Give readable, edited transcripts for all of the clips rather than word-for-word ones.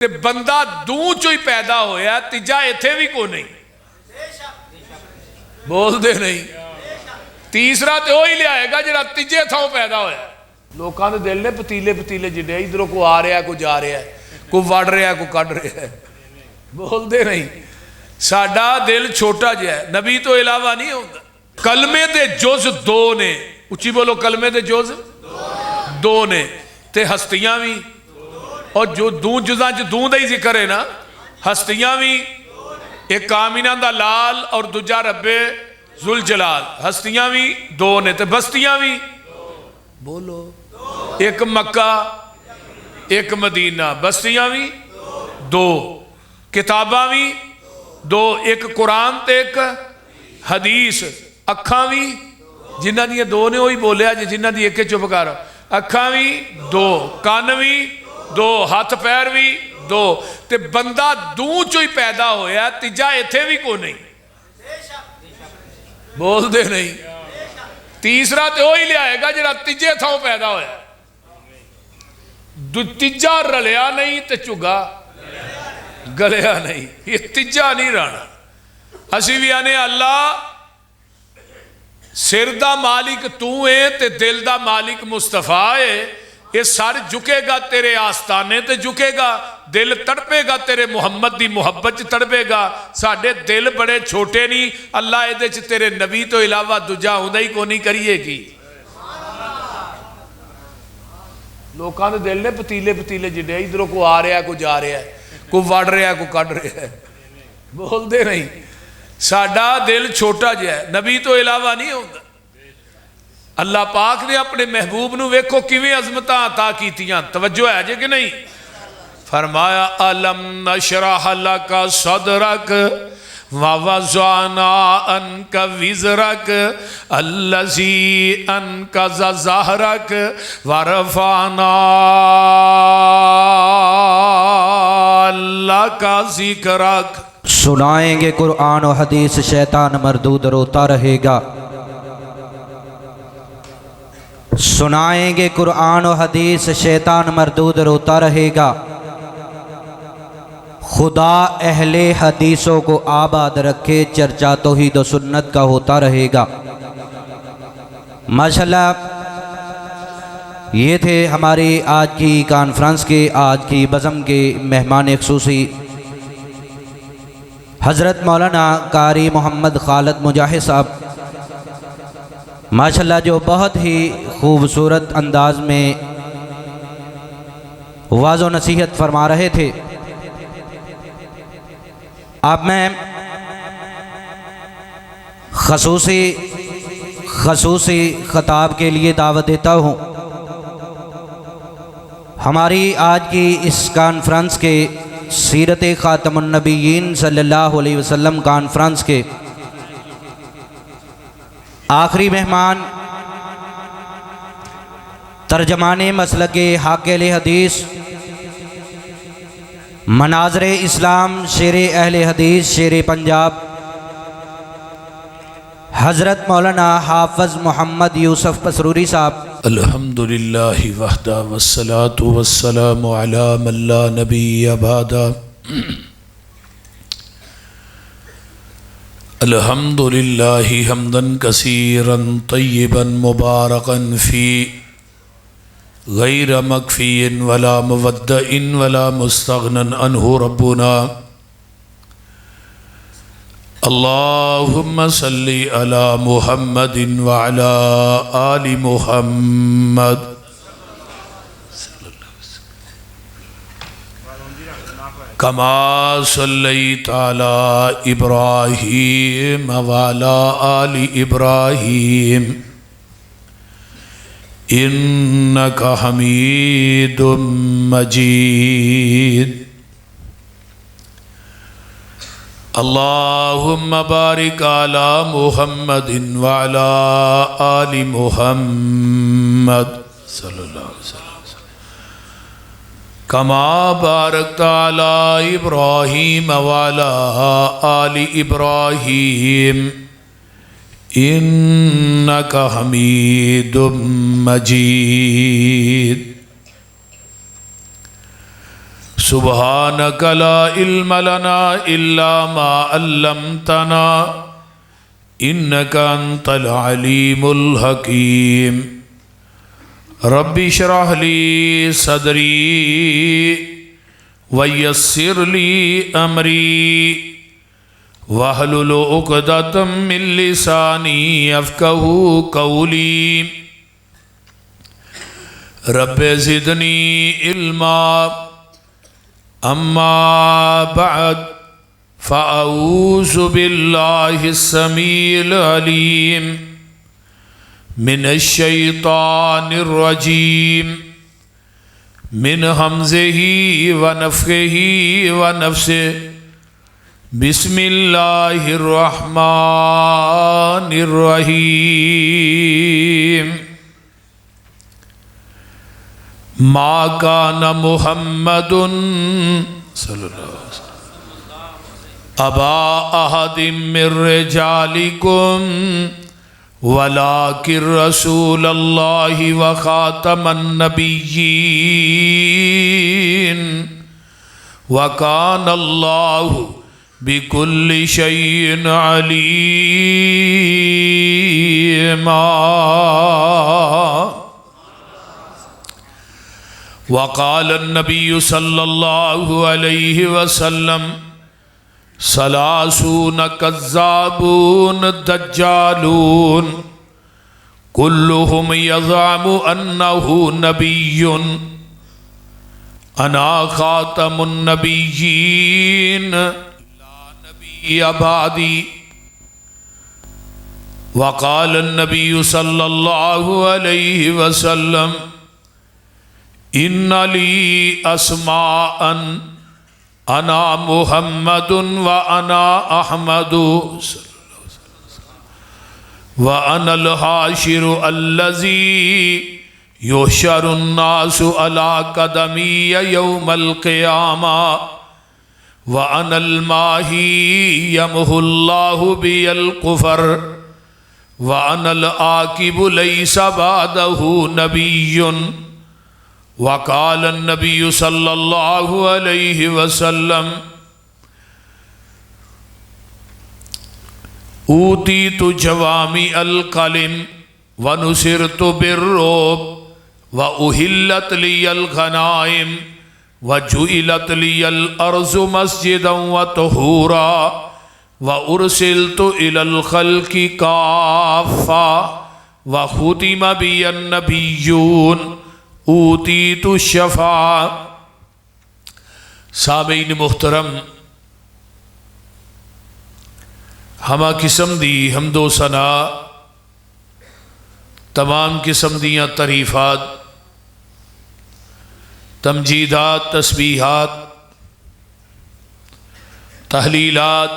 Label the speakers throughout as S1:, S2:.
S1: تے بندہ دوں چو ہی پیدا ہویا تیجا ایتھے بھی کو نہیں بول دے نہیں تیسرا تے وہی لے آئے گا جڑا تیجے تھاؤ پیدا ہویا لوکاں دے دل نے پتیلے پتیلے جڑے ادھروں کو آ رہا ہے کو جا رہا ہے کو وڑ رہا ہے کو کٹ رہا ہے بول دے نہیں ساڈا دل چھوٹا جہا ہے نبی تو علاوہ نہیں ہوتا کلمے دے جز دو نے اچھی بولو کلمے دے جز دو نے تے ہستیاں بھی اور جو دون جزاں جو دون دا ہی ذکر ہے نا ہستیاں بھی ایک کامینہ دا لال اور دوجہ رب ذوالجلال ہستیاں بھی دو نے تے بستیاں بھی بولو ایک مکہ ایک مدینہ بستیاں بھی دو کتاباں بھی دو ایک قرآن تے ایک حدیث اکھاں بھی جنہ دی دو نے وہی بولیا جنہ دی ایک چپ کر اکھاں بھی دو کان بھی دو ہاتھ پیر بھی دو تے بندہ دوں چو ہی پیدا ہویا تیجا ایتھے بھی کو نہیں بول دے نہیں تیسرا تے وہی لے آئے گا جڑا تیجے تھاؤ پیدا ہویا تیجا رلیا نہیں تے چگا گلیا نہیں یہ تیجا نہیں رانا اسی بھی آنے اللہ سر دا مالک تو ہے تے دل دا مالک مصطفیٰ ہے یہ سر جھکے گا تیرے آستانے تے جھکے گا دل تڑپے گا تیرے محمد دی محبت تڑپے گا ساڑھے دل بڑے چھوٹے نہیں اللہ ایدے چھ تیرے نبی تو علاوہ دجا ہوں ہی کو نہیں کریے گی لوکاں دے دل نے پتیلے پتیلے جڑے ادھروں کو آ رہا ہے کو جا رہا ہے کو وڑ رہا ہے کو کٹ رہا ہے بول دے نہیں ساڑھا دل چھوٹا جہا ہے نبی تو علاوہ نہیں ہوتا اللہ پاک نے اپنے محبوب نو ویکھو کیویں عظمتاں عطا کیتیاں توجہ ہے جے کہ نہیں فرمایا الم نشرح لک صدرک ووضعنا عنک وزرک الذی انقض ظہرک ورفعنا لک ذکرک
S2: سنائیں گے قرآن و حدیث شیطان مردود روتا رہے گا سنائیں گے قرآن و حدیث شیطان مردود روتا رہے گا خدا اہل حدیثوں کو آباد رکھے چرچا توحید و سنت کا ہوتا رہے گا ماشاءاللہ یہ تھے ہماری آج کی کانفرنس کے آج کی بزم کے مہمان خصوصی حضرت مولانا قاری محمد خالد مجاہد صاحب ماشاءاللہ جو بہت ہی خوبصورت انداز میں واعظ و نصیحت فرما رہے تھے اب میں خصوصی خطاب کے لیے دعوت دیتا ہوں ہماری آج کی اس کانفرنس کے سیرت خاتم النبیین صلی اللہ علیہ وسلم کانفرنس کے آخری مہمان ترجمان مسلک حاکل حدیث مناظر اسلام شیر اہل حدیث شیر پنجاب حضرت مولانا حافظ محمد یوسف پسروری صاحب
S1: الحمدللہ وحدہ والصلاة والسلام علی من لا نبی بعدہ الحمدللہ حمدا کثیرا طیبا مبارکا فی غیر مکفی ولا مودع ولا مستغنا عنہ ربنا اللہم صلی علی محمد وعلی آل محمد کما صلیت علی ابراہیم وعلی آل ابراہیم انک حمید مجید اللہم بارک علی محمد وعلی آل محمد صلی اللہ علیہ وسلم کما بارکت علی ابراہیم وعلی آل ابراہیم انک حمید مجید سبحانک لا علم لنا الا ما علمتنا انک انت العلیم الحکیم رب اشرح لی صدری ویسر لی امری واحلل عقدۃ من لسانی یفقہوا قولی رب زدنی علما اما بعد فاعوذ باللہ السمیع العلیم من الشیطان الرجیم من حمزہ ونفخہ ونفثہ بسم اللہ الرحمن الرحیم ما کان محمد صلی اللہ علیہ وسلم ابا احد من رجالکم ولکن رسول اللہ وخاتم النبیین وکان اللہ بکل شیء علیما وقال النبی صلی اللہ علیہ وسلم ثلاثون کذابون دجالون کلهم یزعم انہ نبی انا خاتم النبیین لا نبی بعدی وقال النبی صلی اللہ علیہ وسلم ان لی اسماء انا محمد وانا احمد وانا الحاشر الذی یحشر الناس علی قدمی یوم القیامہ وانا الماہی یمحو اللہ بی الکفر وانا العاقب لیس بعدہ نبی وقال النبی صلی اللہ علیہ وسلم اوتیت جوامع الکلم ونصرت بالرعب واحلت لی الغنائم وجعلت لی الارض مسجدا وطہورا وارسلت الى الخلق کافہ وختم بی النبیون اوتیت الشفاعہ۔ سامعین محترم، ہمہ قسم دی حمد و ثنا، تمام قسم دیاں تعریفات، تمجیدات، تسبیحات، تحلیلات،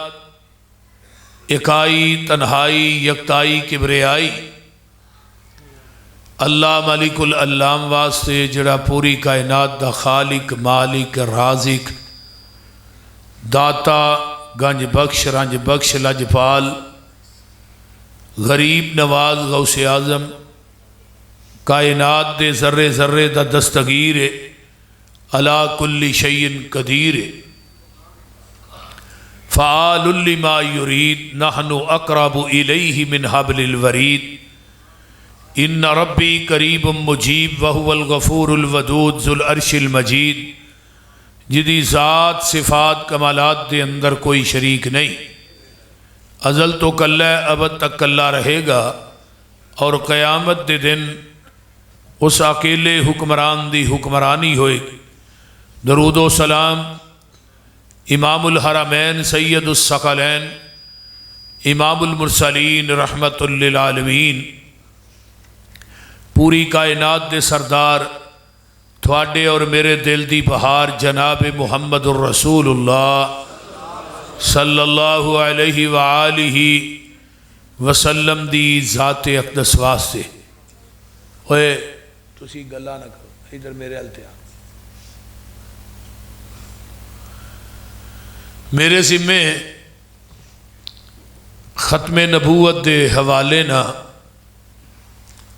S1: اکائی، تنہائی، یکتائی، کبریائی اللہ مالک العلام واسطے جڑا پوری کائنات دا خالق، مالک، رازق، داتا، گنج بخش، رنج بخش، لجپال، غریب نواز، غوث اعظم، کائنات دے ذرے ذرے دا دستگیر علی کل شیء قدیر فعال لما یرید نحن اقرب الیہ من حبل الورید ان ربی قریب مجیب وہو الغفور الودود ذو العرش المجید، جدی ذات صفات کمالات دے اندر کوئی شریک نہیں، ازل تو کلہ ابد تک کلہ رہے گا، اور قیامت دے دن اس اکیلے حکمران دی حکمرانی ہوئے گی۔ درود و سلام امام الحرمین سید الثقلین امام المرسلین رحمت للعالمین، پوری کائنات دے سردار، تھوڑے اور میرے دل دی بہار جناب محمد الرسول اللہ صلی اللہ علیہ وآلہ وسلم دی ذات اقدس واسطے۔ ہوئے تسی گلہ نہ کرو، ادھر میرے التیا میرے ذمے ختم نبوت دے حوالے نہ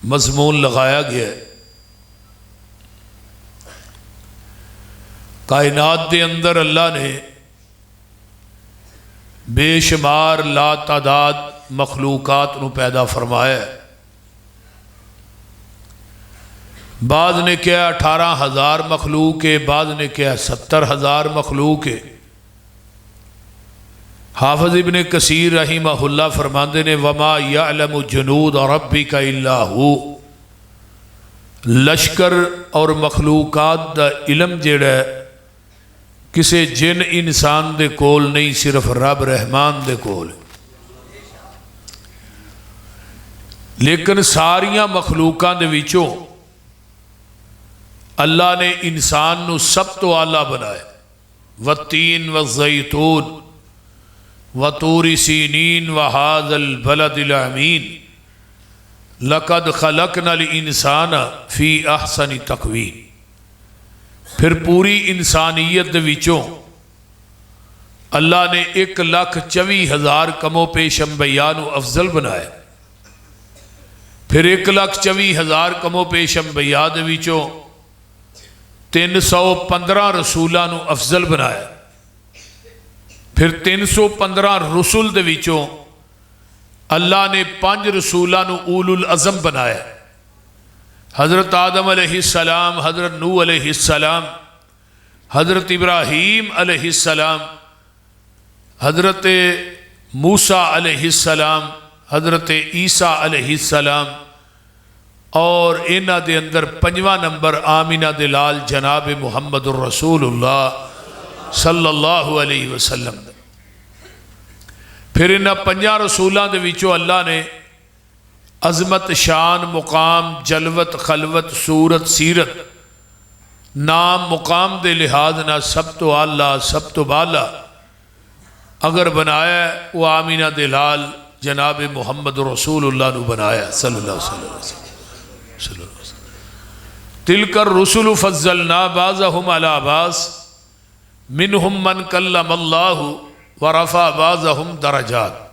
S1: مضمون لگایا گیا ہے۔ کائنات دے اندر اللہ نے بے شمار لا تعداد مخلوقات نو پیدا فرمایا ہے. بعض نے کیا 18,000 مخلوق ہے، بعض نے کیا 70,000 مخلوق ہے. حافظ ابن کثیر رحمہ اللہ فرماندے نے وما یعلم جنود ربک الا ہو، لشکر اور مخلوقات دا علم جڑا ہے کسے جن انسان دے کول نہیں، صرف رب رحمان دے کول. لیکن ساریاں مخلوقاں دے وچوں اللہ نے انسان نو سب تو اعلیٰ بنایا. والتین والزیتون وطور سینین وہذا البلد الامین لقد خلقنا الانسان فی احسن تقویم. پھر پوری انسانیت دے وچوں اللہ نے 1,24,000 کم و پیش انبیاء نو افضل بنایا. پھر 1,24,000 کم و پیش انبیاء دے وچوں 315 رسولاں نو افضل بنایا. پھر 315 رسول دے وچوں اللہ نے 5 رسولاں نو اولو العزم بنایا. حضرت آدم علیہ السلام، حضرت نوح علیہ السلام، حضرت ابراہیم علیہ السلام، حضرت موسیٰ علیہ السلام، حضرت عیسیٰ علیہ السلام، اور انہاں دے اندر 5واں نمبر آمینہ دے لال جناب محمد الرسول اللہ صلی اللہ علیہ وسلم. پھر انہاں 5 رسولاں دے وچوں اللہ نے عظمت، شان، مقام، جلوت، خلوت، صورت، سیرت، نام، مقام دے لحاظ نہ سب تو اعلیٰ سب تو بالا اگر بنایا ہے وہ آمینہ دے لال جناب محمد رسول اللہ نو بنایا صلی اللہ علیہ وسلم. تلک الرسل فضلنا بعضهم علی بعض منہم من کلم اللہ ورفع بعضهم درجات.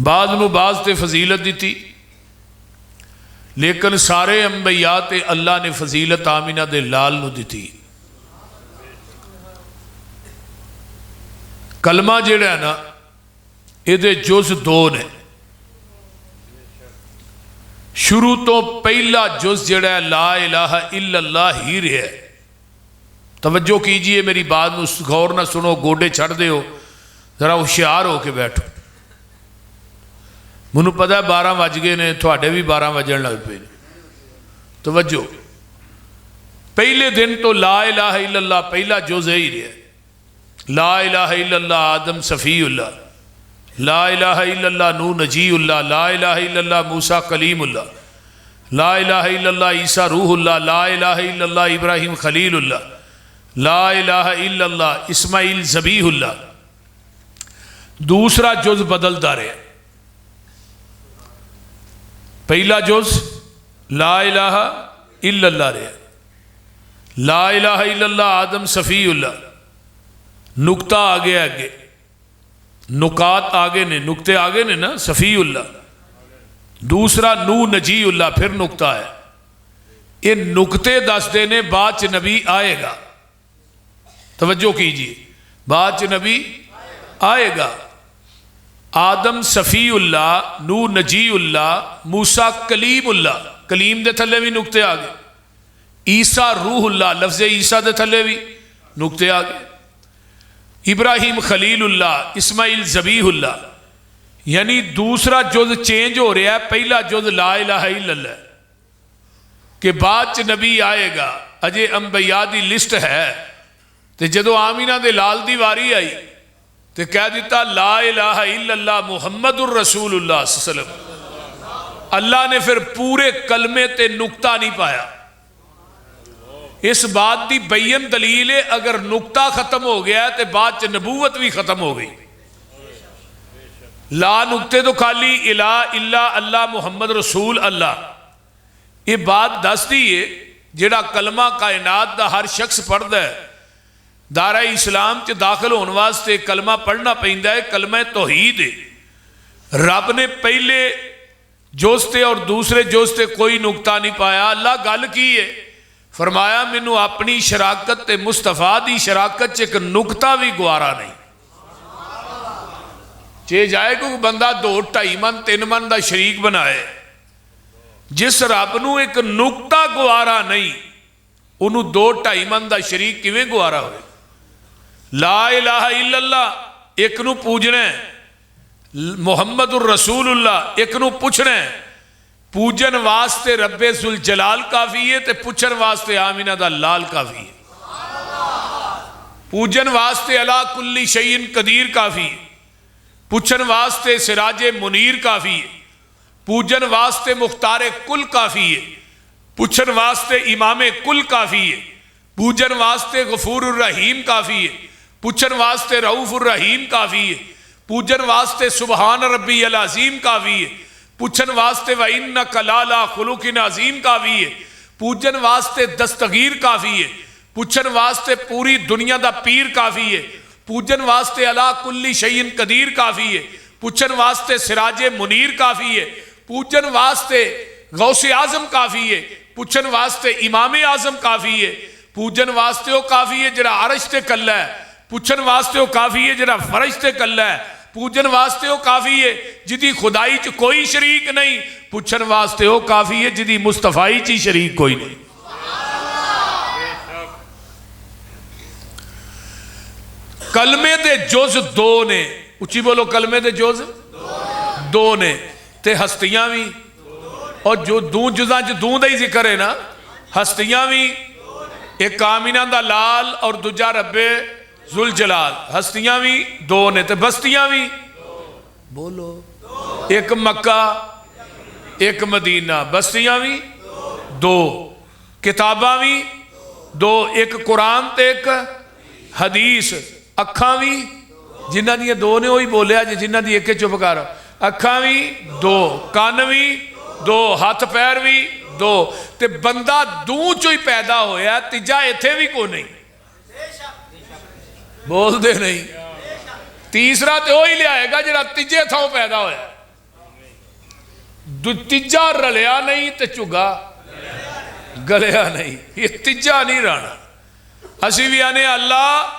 S1: بعض نو بعض تے فضیلت دیتی، لیکن سارے انبیاء تے اللہ نے فضیلت آمینہ دے لال نو دیتی. کلمہ جڑا ہے نا یہ دے جز 2 نے. شروع تو پہلا جز جڑا ہے لا الہ الا اللہ ہی رہا ہے. توجہ کیجئے میری بات نو غور نہ سنو، گوڈے چھڑ دے ہو، ذرا ہوشیار ہو کے بیٹھو. منو پتہ ہے 12 بج گئے نے، تھوڑے بھی 12 بجن لگ پے. توجہ، پہلے دن تو لا الہ الا اللہ پہلا جز ہی رہا. لا الہ الا اللہ آدم صفی اللہ، لا الہ الا اللہ نوح نجی اللہ، لا الہ الا اللہ موسیٰ کلیم اللہ، لا الہ الا اللہ عیسیٰ روح اللہ، لا الہ الا اللہ ابراہیم خلیل اللہ، لا الہ الا اللہ اسماعیل ذبیح اللہ. دوسرا جز بدلتا رہا. پہلا جز لا الہ الا اللہ رہا، لا الہ الا اللہ آدم صفی اللہ، نکتہ آگے آگے، نکات آگے نے، نکتے آگے نے نا، صفی اللہ. دوسرا نوح نجی اللہ، پھر نکتہ ہے. یہ نکتے دس دینے بعد نبی آئے گا. توجہ کیجئے، بعد نبی آئے گا. آدم صفی اللہ، نوح نجی اللہ، موسیٰ کلیم اللہ، کلیم دے تھلے بھی نکتے آگے. عیسیٰ روح اللہ، لفظ عیسیٰ دے تھلے بھی نکتے آگے. ابراہیم خلیل اللہ، اسماعیل ذبیح اللہ. یعنی دوسرا جز چینج ہو رہا ہے. پہلا جز لا الہ الا اللہ کہ بعد نبی آئے گا. اجے انبیاء دی لسٹ ہے تے جدو آمینہ دے لال دی واری آئی تے کہہ دیتا لا الہ الا اللہ محمد الرسول اللہ صلی اللہ علیہ وسلم. اللہ نے پھر پورے کلمے تے نکتہ نہیں پایا. اس بات دی بین دلیل ہے اگر نکتہ ختم ہو گیا ہے تے بعد نبوت بھی ختم ہو گئی. لا نکتے تو خالی الہ الا اللہ محمد رسول اللہ. یہ بات دس دی ہے جڑا کلمہ کائنات دا ہر شخص پڑھتا ہے دارہ اسلام چ داخل ہونے واسطے کلمہ پڑھنا پہندا ہے. کلمہ توحید ہے. رب نے پہلے جوستے اور دوسرے جوستے کوئی نکتہ نہیں پایا. اللہ گل کی ہے فرمایا مینوں اپنی شراکت تے مصطفیٰ دی شراکت چ ایک نقطہ بھی گوارا نہیں. جے جائے کوئی بندہ 2-2.5 من 3 من دا شریک بنائے، جس رب نو ایک نقطہ گوارا نہیں انہوں 2-2.5 من دا شریک کیویں گوارا ہوئے. لا الہ الا اللہ ایک نو پوجنا ہے، محمد الرسول اللہ ایک نو پوچھنا ہے. پوجن واسطے رب ذوالجلال کافی ہے تے پوچھن واسطے آمینہ دا لال کافی ہے. پوجن واسطے علا کل شیء قدیر کافی ہے، پوچھن واسطے سراج منیر کافی ہے، پوجن واسطے مختار کل کافی ہے، پوچھن واسطے امام کل کافی ہے، پوجن واسطے غفور الرحیم کافی ہے، پوچھن واسطے رؤوف الرحیم کافی ہے، پوجن واسطے سبحان ربی العظیم کافی ہے، پوچھن واسطے وَإِنَّكَ لَعَلَىٰ خُلُقٍ عَظِيمٍ کافی ہے، پوجن واسطے دستگیر کافی ہے، پوچھن واسطے پوری دنیا دا پیر کافی ہے، پوجن واسطے علا کل شیء قدیر کافی ہے، پوچھن واسطے سراج منیر کافی ہے، پوجن واسطے غوث اعظم کافی ہے، پوچھن واسطے امام اعظم کافی ہے، پوجن واسطے وہ کافی ہے جڑا عرش تے کلا ہے، پوچھن واسطے وہ کافی ہے جڑا فرش تے کلا ہے، پوجن واسطے وہ کافی ہے جدی خدائی چ کوئی شریک نہیں، پوچھن واسطے وہ کافی ہے جدی مصطفائی چی شریک کوئی نہیں. کلمے دے جز 2 نے، اچھی بولو، کلمے دے جز 2 نے تے ہستیاں بھی، اور جو دون جزاں چ دون دا ہی ذکر ہے نا، ہستیاں بھی ایک آمینہ دا لال اور دوجا رب ذوالجلال. ہستیاں بھی 2 نے تے بستیاں بھی بولو، ایک مکہ ایک مدینہ، بستیاں بھی 2، کتاباں بھی 2، ایک قرآن تے ایک حدیث. اکھاں بھی جنہ دی 2 نے وہی بولیا جنہ دی ایک چپ کر. اکھاں بھی 2، کان بھی 2، ہاتھ پیر بھی 2، تے بندہ دوں چو ہی پیدا ہویا، تیجا ایتھے بھی کو نہیں. بول دے نہیں. تیسرا تے وہی لے آئے گا جڑا تیجے تھاؤں پیدا ہویا. تیجا رلیا نہیں تے چگا گلیا نہیں، یہ تیجا نہیں رانا. اسی بھی آنے اللہ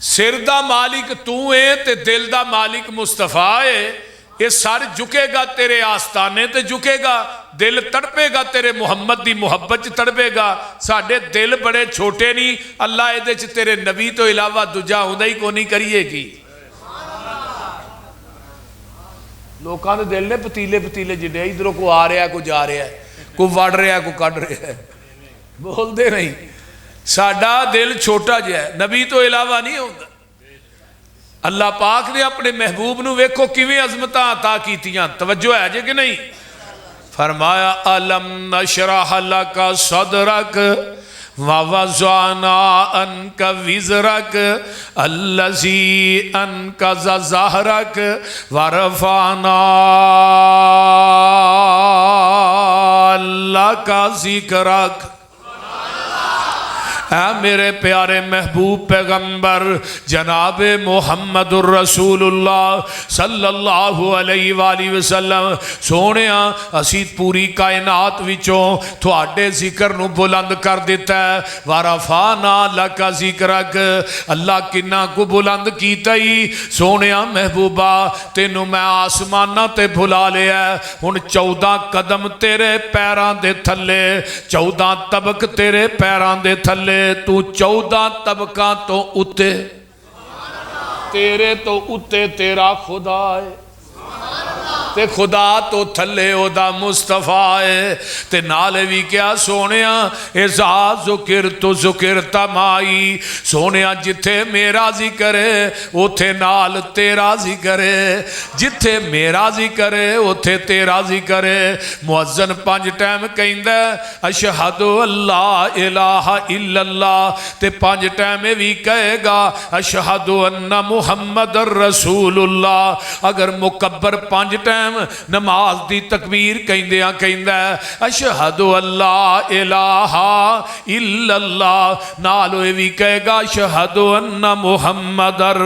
S1: سر دا مالک تو ہے تے دل دا مالک مصطفیٰ ہے. یہ سر جھکے گا تیرے آستانے تے جھکے گا، دل تڑپے گا تیرے محمد دی محبت تڑپے گا. ساڑھے دل بڑے چھوٹے نہیں، اللہ ایدے چھ تیرے نبی تو علاوہ دجا ہوں ہی کو نہیں کریے گی. لوکاں دے دل نے پتیلے پتیلے جڑے، ادھروں کو آ رہا ہے کو جا رہا ہے، کو وڑ رہا ہے کو کٹ رہا ہے. بول دے نہیں. ساڑھا دل چھوٹا جا ہے، نبی تو علاوہ نہیں ہوتا. اللہ پاک نے اپنے محبوب نو ویکھو کیویں عظمتاں عطا کیتیاں. توجہ ہے جے کہ نہیں؟ فرمایا الم نشرح لک صدرک ووضعنا عنک وزرک الذی انقض ظہرک ورفعنا لک ذکرک. اے میرے پیارے محبوب پیغمبر جناب محمد الرسول اللہ صلی اللہ علیہ وآلہ وسلم سونیا، اسی پوری کائنات وچوں تھوڑے ذکر نو بلند کر دیتا ہے. ورفعنا لک ذکرک، اللہ کنہ کو بلند کیتا ہی. سونیا محبوبہ تینو میں آسمانہ تے بھلا لیا ہے. ہن 14 قدم تیرے پیران دے تھلے، 14 طبق تیرے پیران دے تھلے. تو 14 طبقہ تو اتے، تیرے تو اتے تیرا خدا ہے، تے خدا تو تھلے او دا مصطفیٰ ہے. تے نالے بھی کیا سونیا، اذا ذکر تو ذکر تمائی. سونیا جتھے میرا ذکر ہے اتھے نال تیرا ذکر ہے، جتھے میرا ذکر ہے اتھے تیرا ذکر ہے. مؤذن 5 ٹائم کہندہ ہے اشہد اللہ الہ الا اللہ، تے 5 ٹائم بھی کہے گا اشہد ان محمد الرسول اللہ. اگر مکبر 5 ٹائم ਟਾਈਮ ਨਮਾਜ਼ ਦੀ ਤਕਬੀਰ ਕਹਿੰਦਿਆਂ ਕਹਿੰਦਾ ਅਸ਼ਹਦੁ ਅੱਲਾ ਇਲਾਹਾ ਇਲੱਲਾ, ਨਾਲ ਇਹ ਵੀ ਕਹੇਗਾ ਅਸ਼ਹਦੁ ਅੰਨਾ ਮੁਹੰਮਦਰ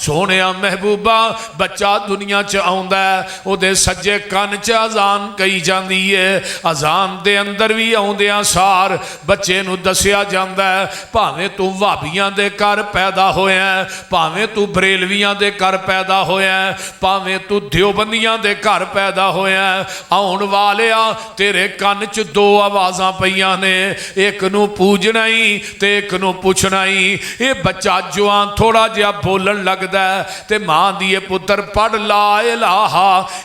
S1: ਸੋਹਣਿਆ ਮਹਿਬੂਬਾ, ਬੱਚਾ ਦੁਨੀਆ 'ਚ ਆਉਂਦਾ ਉਹਦੇ ਸੱਜੇ ਕੰਨ 'ਚ ਅਜ਼ਾਨ ਕਹੀ ਜਾਂਦੀ ਹੈ। ਅਜ਼ਾਨ ਦੇ ਅੰਦਰ ਵੀ ਆਉਂਦਿਆਂ ਸਾਰ ਬੱਚੇ ਨੂੰ ਦੱਸਿਆ ਜਾਂਦਾ ਭਾਵੇਂ ਤੂੰ ਵਾਬੀਆਂ ਦੇ ਘਰ ਪੈਦਾ ਹੋਇਆ, ਭਾਵੇਂ ਤੂੰ ਬਰੇਲਵੀਆਂ ਦੇ ਘਰ ਪੈਦਾ ਹੋਇਆ, ਭਾਵੇਂ ਤੂੰ ਦਿਓਬੰਦੀਆਂ ਦੇ ਘਰ ਪੈਦਾ ਹੋਇਆ, ਆਉਣ ਵਾਲਿਆ ਤੇਰੇ ਕੰਨ 'ਚ ਦੋ ਆਵਾਜ਼ਾਂ ਪਈਆਂ ਨੇ, ਇੱਕ ਨੂੰ ਪੂਜਣਾ ਹੀ ਤੇ ਇੱਕ ਨੂੰ ਪੁੱਛਣਾ ਹੀ। ਇਹ ਬੱਚਾ ਜਵਾਨ ਥੋੜਾ ਜਿਹਾ ਬੋਲਣ ਲੱਗਦਾ ਤੇ ਮਾਂ ਦੀ ਇਹ ਪੁੱਤਰ ਪੜ ਲਾ ਇਲਾਹਾ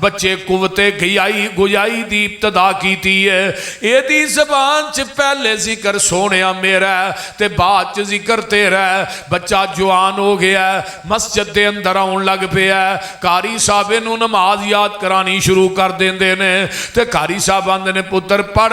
S1: ਬੱਚੇ ਕੁਵਤੇ ਗੁਜਾਈ ਦੀ ਇਬਤਦਾ ਕੀਤੀ ਹੈ। ਇਹਦੀ ਜ਼ਬਾਨ 'ਚ ਪਹਿਲੇ ਜ਼ਿਕਰ ਸੋਹਣਿਆ ਮੇਰਾ ਤੇ ਬਾਅਦ 'ਚ ਜ਼ਿਕਰ ਤੇਰਾ। ਬੱਚਾ ਜਵਾਨ ਹੋ ਗਿਆ, ਮਸਜਿਦ ਦੇ ਅੰਦਰ ਆਉਣ ਲੱਗ ਪਿਆ, ਕਾਰੀ ਸਾਹਿਬ ਨੂੰ ਨਮਾਜ਼ ਯਾਦ ਕਰਾਣੀ ਸ਼ੁਰੂ ਕਰ ਦਿੰਦੇ ਨੇ ਤੇ ਕਾਰੀ ਸਾਹਿਬ ਆਂਦੇ ਨੇ ਪੁੱਤਰ ਪੜ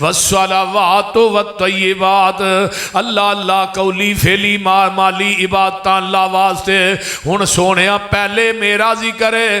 S1: ਵਸਲਾਵਾਤੁ ਵਤਯਿਬਾਤ। ਅੱਲਾ ਅੱਲਾ ਕੌਲੀ ਫੇਲੀ ਮਾਲੀ ਇਬਾਦਤਾਂ ਅੱਲਾ ਵਾਸਤੇ। ਹੁਣ ਸੋਹਣਿਆ ਪਹਿਲੇ ਮੇਰਾ ਜ਼ਿਕਰ ਹੈ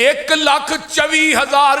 S1: 1,24,000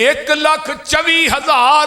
S1: 1,24,000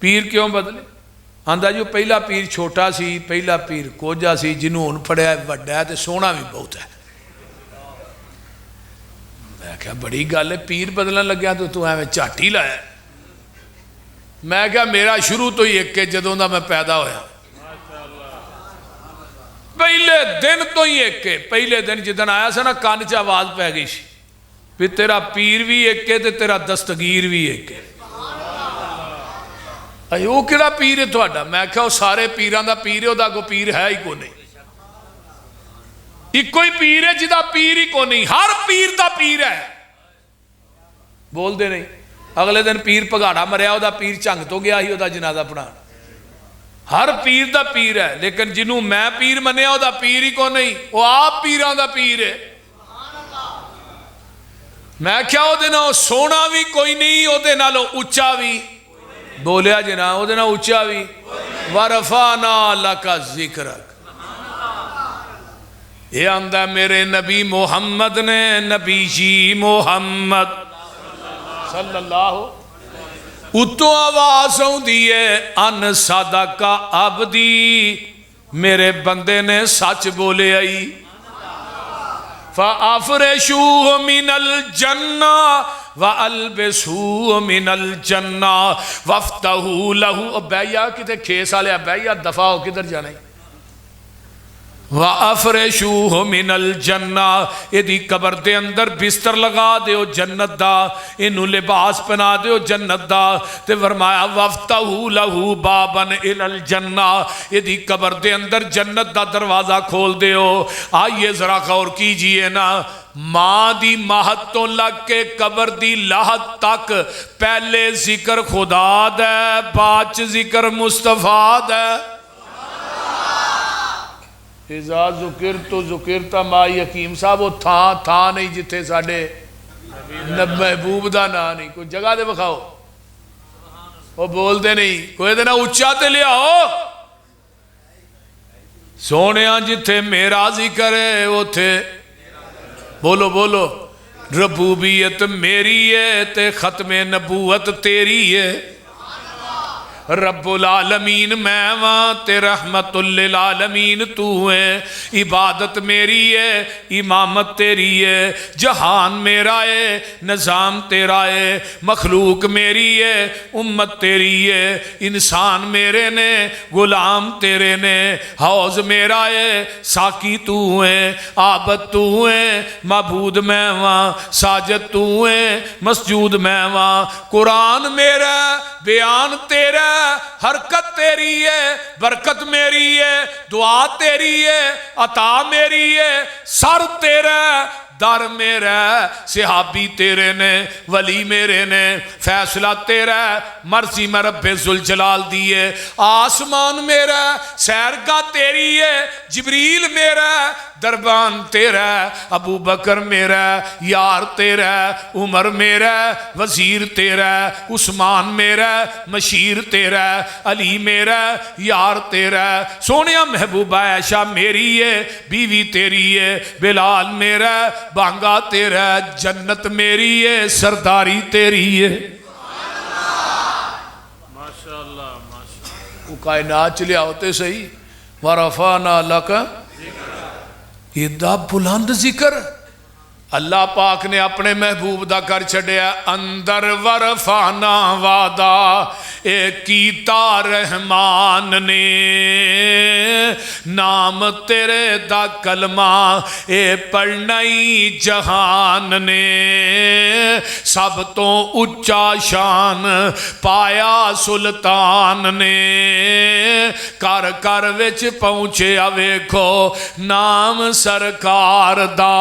S1: پیر کیوں بدلے؟ آندا جو پہلا پیر چھوٹا سی، پہلا پیر کوجا سی، جنہوں ہن پڑھیا وڈا ہے تے سونا بھی بہت ہے۔ میں کہا بڑی گل ہے، پیر بدلن لگیا تو ایویں جھٹ ہی لایا۔ میں کہا میرا شروع تو ہی ایک ہے، جدوں دا میں پیدا ہویا پہلے دن تو ہی ایک ہے۔ پہلے دن جدن آیا سا نا کان چ آواز پی گئی سی بھی تیرا پیر بھی ایک ہے تے تیرا دستگیر بھی ایک ہے۔ وہ کہڑا پیر ہے تھوڑا؟ میں کہا وہ سارے پیران دا پیر ہے، وہ دا کو پیر ہے ہی کو نہیں، ایک کوئی پیر ہے جدا پیر ہی کو نہیں، ہر پیر دا پیر ہے۔ بول دے نہیں۔ اگلے دن پیر پگاڑا مریا، وہ دا پیر چنگ تو گیا ہی وہ دا جنازہ پڑھان۔ ہر پیر دا پیر ہے، لیکن جنہوں میں پیر منیا وہ دا پیر ہی کو نہیں، وہ آپ پیران دا پیر ہے۔ میں کیا وہ دینا سونا بھی کوئی نہیں، وہ دینا لو اچھا بھی بولیا جنا، وہ دینا اچھا بھی وَرَفَعْنَا لَكَ ذِكْرَكَ۔ یہ آندہ میرے نبی محمد نے، نبی جی محمد صلی اللہ اتو آواز ہوں دیئے ان صدق عبدی، میرے بندے نے سچ بولے آئی۔ فَأَفْرِشُوهُ مِنَ الْجَنَّةِ وَأَلْبِسُوهُ مِنَ الْجَنَّةِ وَافْتَحُوا لَهُ۔ بیعہ کتے کھیس آلے بیعہ دفاع ہو کدھر جانے؟ وَأَفْرِشُوهُ مِنَ الْجَنَّةِ، یہ دی قبر دے اندر بستر لگا دیو جنت دا، انہوں لباس پہنا دیو جنت دا، تے فرمایا وَافْتَحُوا لَهُ بَابًا إِلَى الْجَنَّةِ، یہ دی قبر دے اندر جنت دا دروازہ کھول دیو۔ آئیے ذرا غور کیجئے نا، ماں دی ماہت تو لگ کے قبر دی لاہت تک پہلے ذکر خدا دے، باچ ذکر مصطفیٰ دے۔ اذا ذکر تو ذکرتا مائی حکیم صاحب، وہ تھا نہیں جتھے ساڑھے محبوب دا نا نہیں، کوئی جگہ دے بکھاؤ، وہ بول دے نہیں، کوئی دینا اچھا تے لیا ہو سونیاں جتھے میرا ذکر ہے وہ تھے بولو بولو ربوبیت میری ہے تے ختم نبوت تیری ہے، رب العالمین میں وہاں تے رحمت للعالمین تو ہے، عبادت میری ہے امامت تیری ہے، جہان میرا ہے نظام تیرا ہے، مخلوق میری ہے امت تیری ہے، انسان میرے نے غلام تیرے نے، حوض میرا ہے ساقی تو ہے، عابد تو ہے معبود میں وہاں، ساجد تو ہے مسجود میں وہاں، قرآن میرا بیان تیرا، حرکت تیری ہے برکت میری ہے، دعا تیری ہے عطا میری ہے، سر تیرا در میرا، صحابی تیرے نے ولی میرے نے، فیصلہ تیرا مرضی میں رب ذوالجلال دیئے، آسمان میرا سیرگاہ تیری ہے، جبریل میرا دربان تیرا، ابو بکر میرا یار تیرا، عمر میرا وزیر تیرا، عثمان میرا مشیر تیرا، علی میرا یار تیرا، سونیا محبوبہ عائشہ میری ہے بیوی تیری ہے، بلال میرا بانگا تیرا، جنت میری ہے سرداری تیری ہے۔ ماشاءاللہ وہ کائنات چلے ہوتے صحیح وَرَفَعْنَا لَكَ، یہ دا بلند ذکر اللہ پاک نے اپنے محبوب دا کر چھڑیا، اندر ورفعنا وعدہ اے کیتا رحمان نے، نام تیرے دا کلمہ اے پڑھنائی جہان نے، سب تو اچھا شان پایا سلطان نے، کر کر وچ پہنچے ویکھو نام سرکار دا،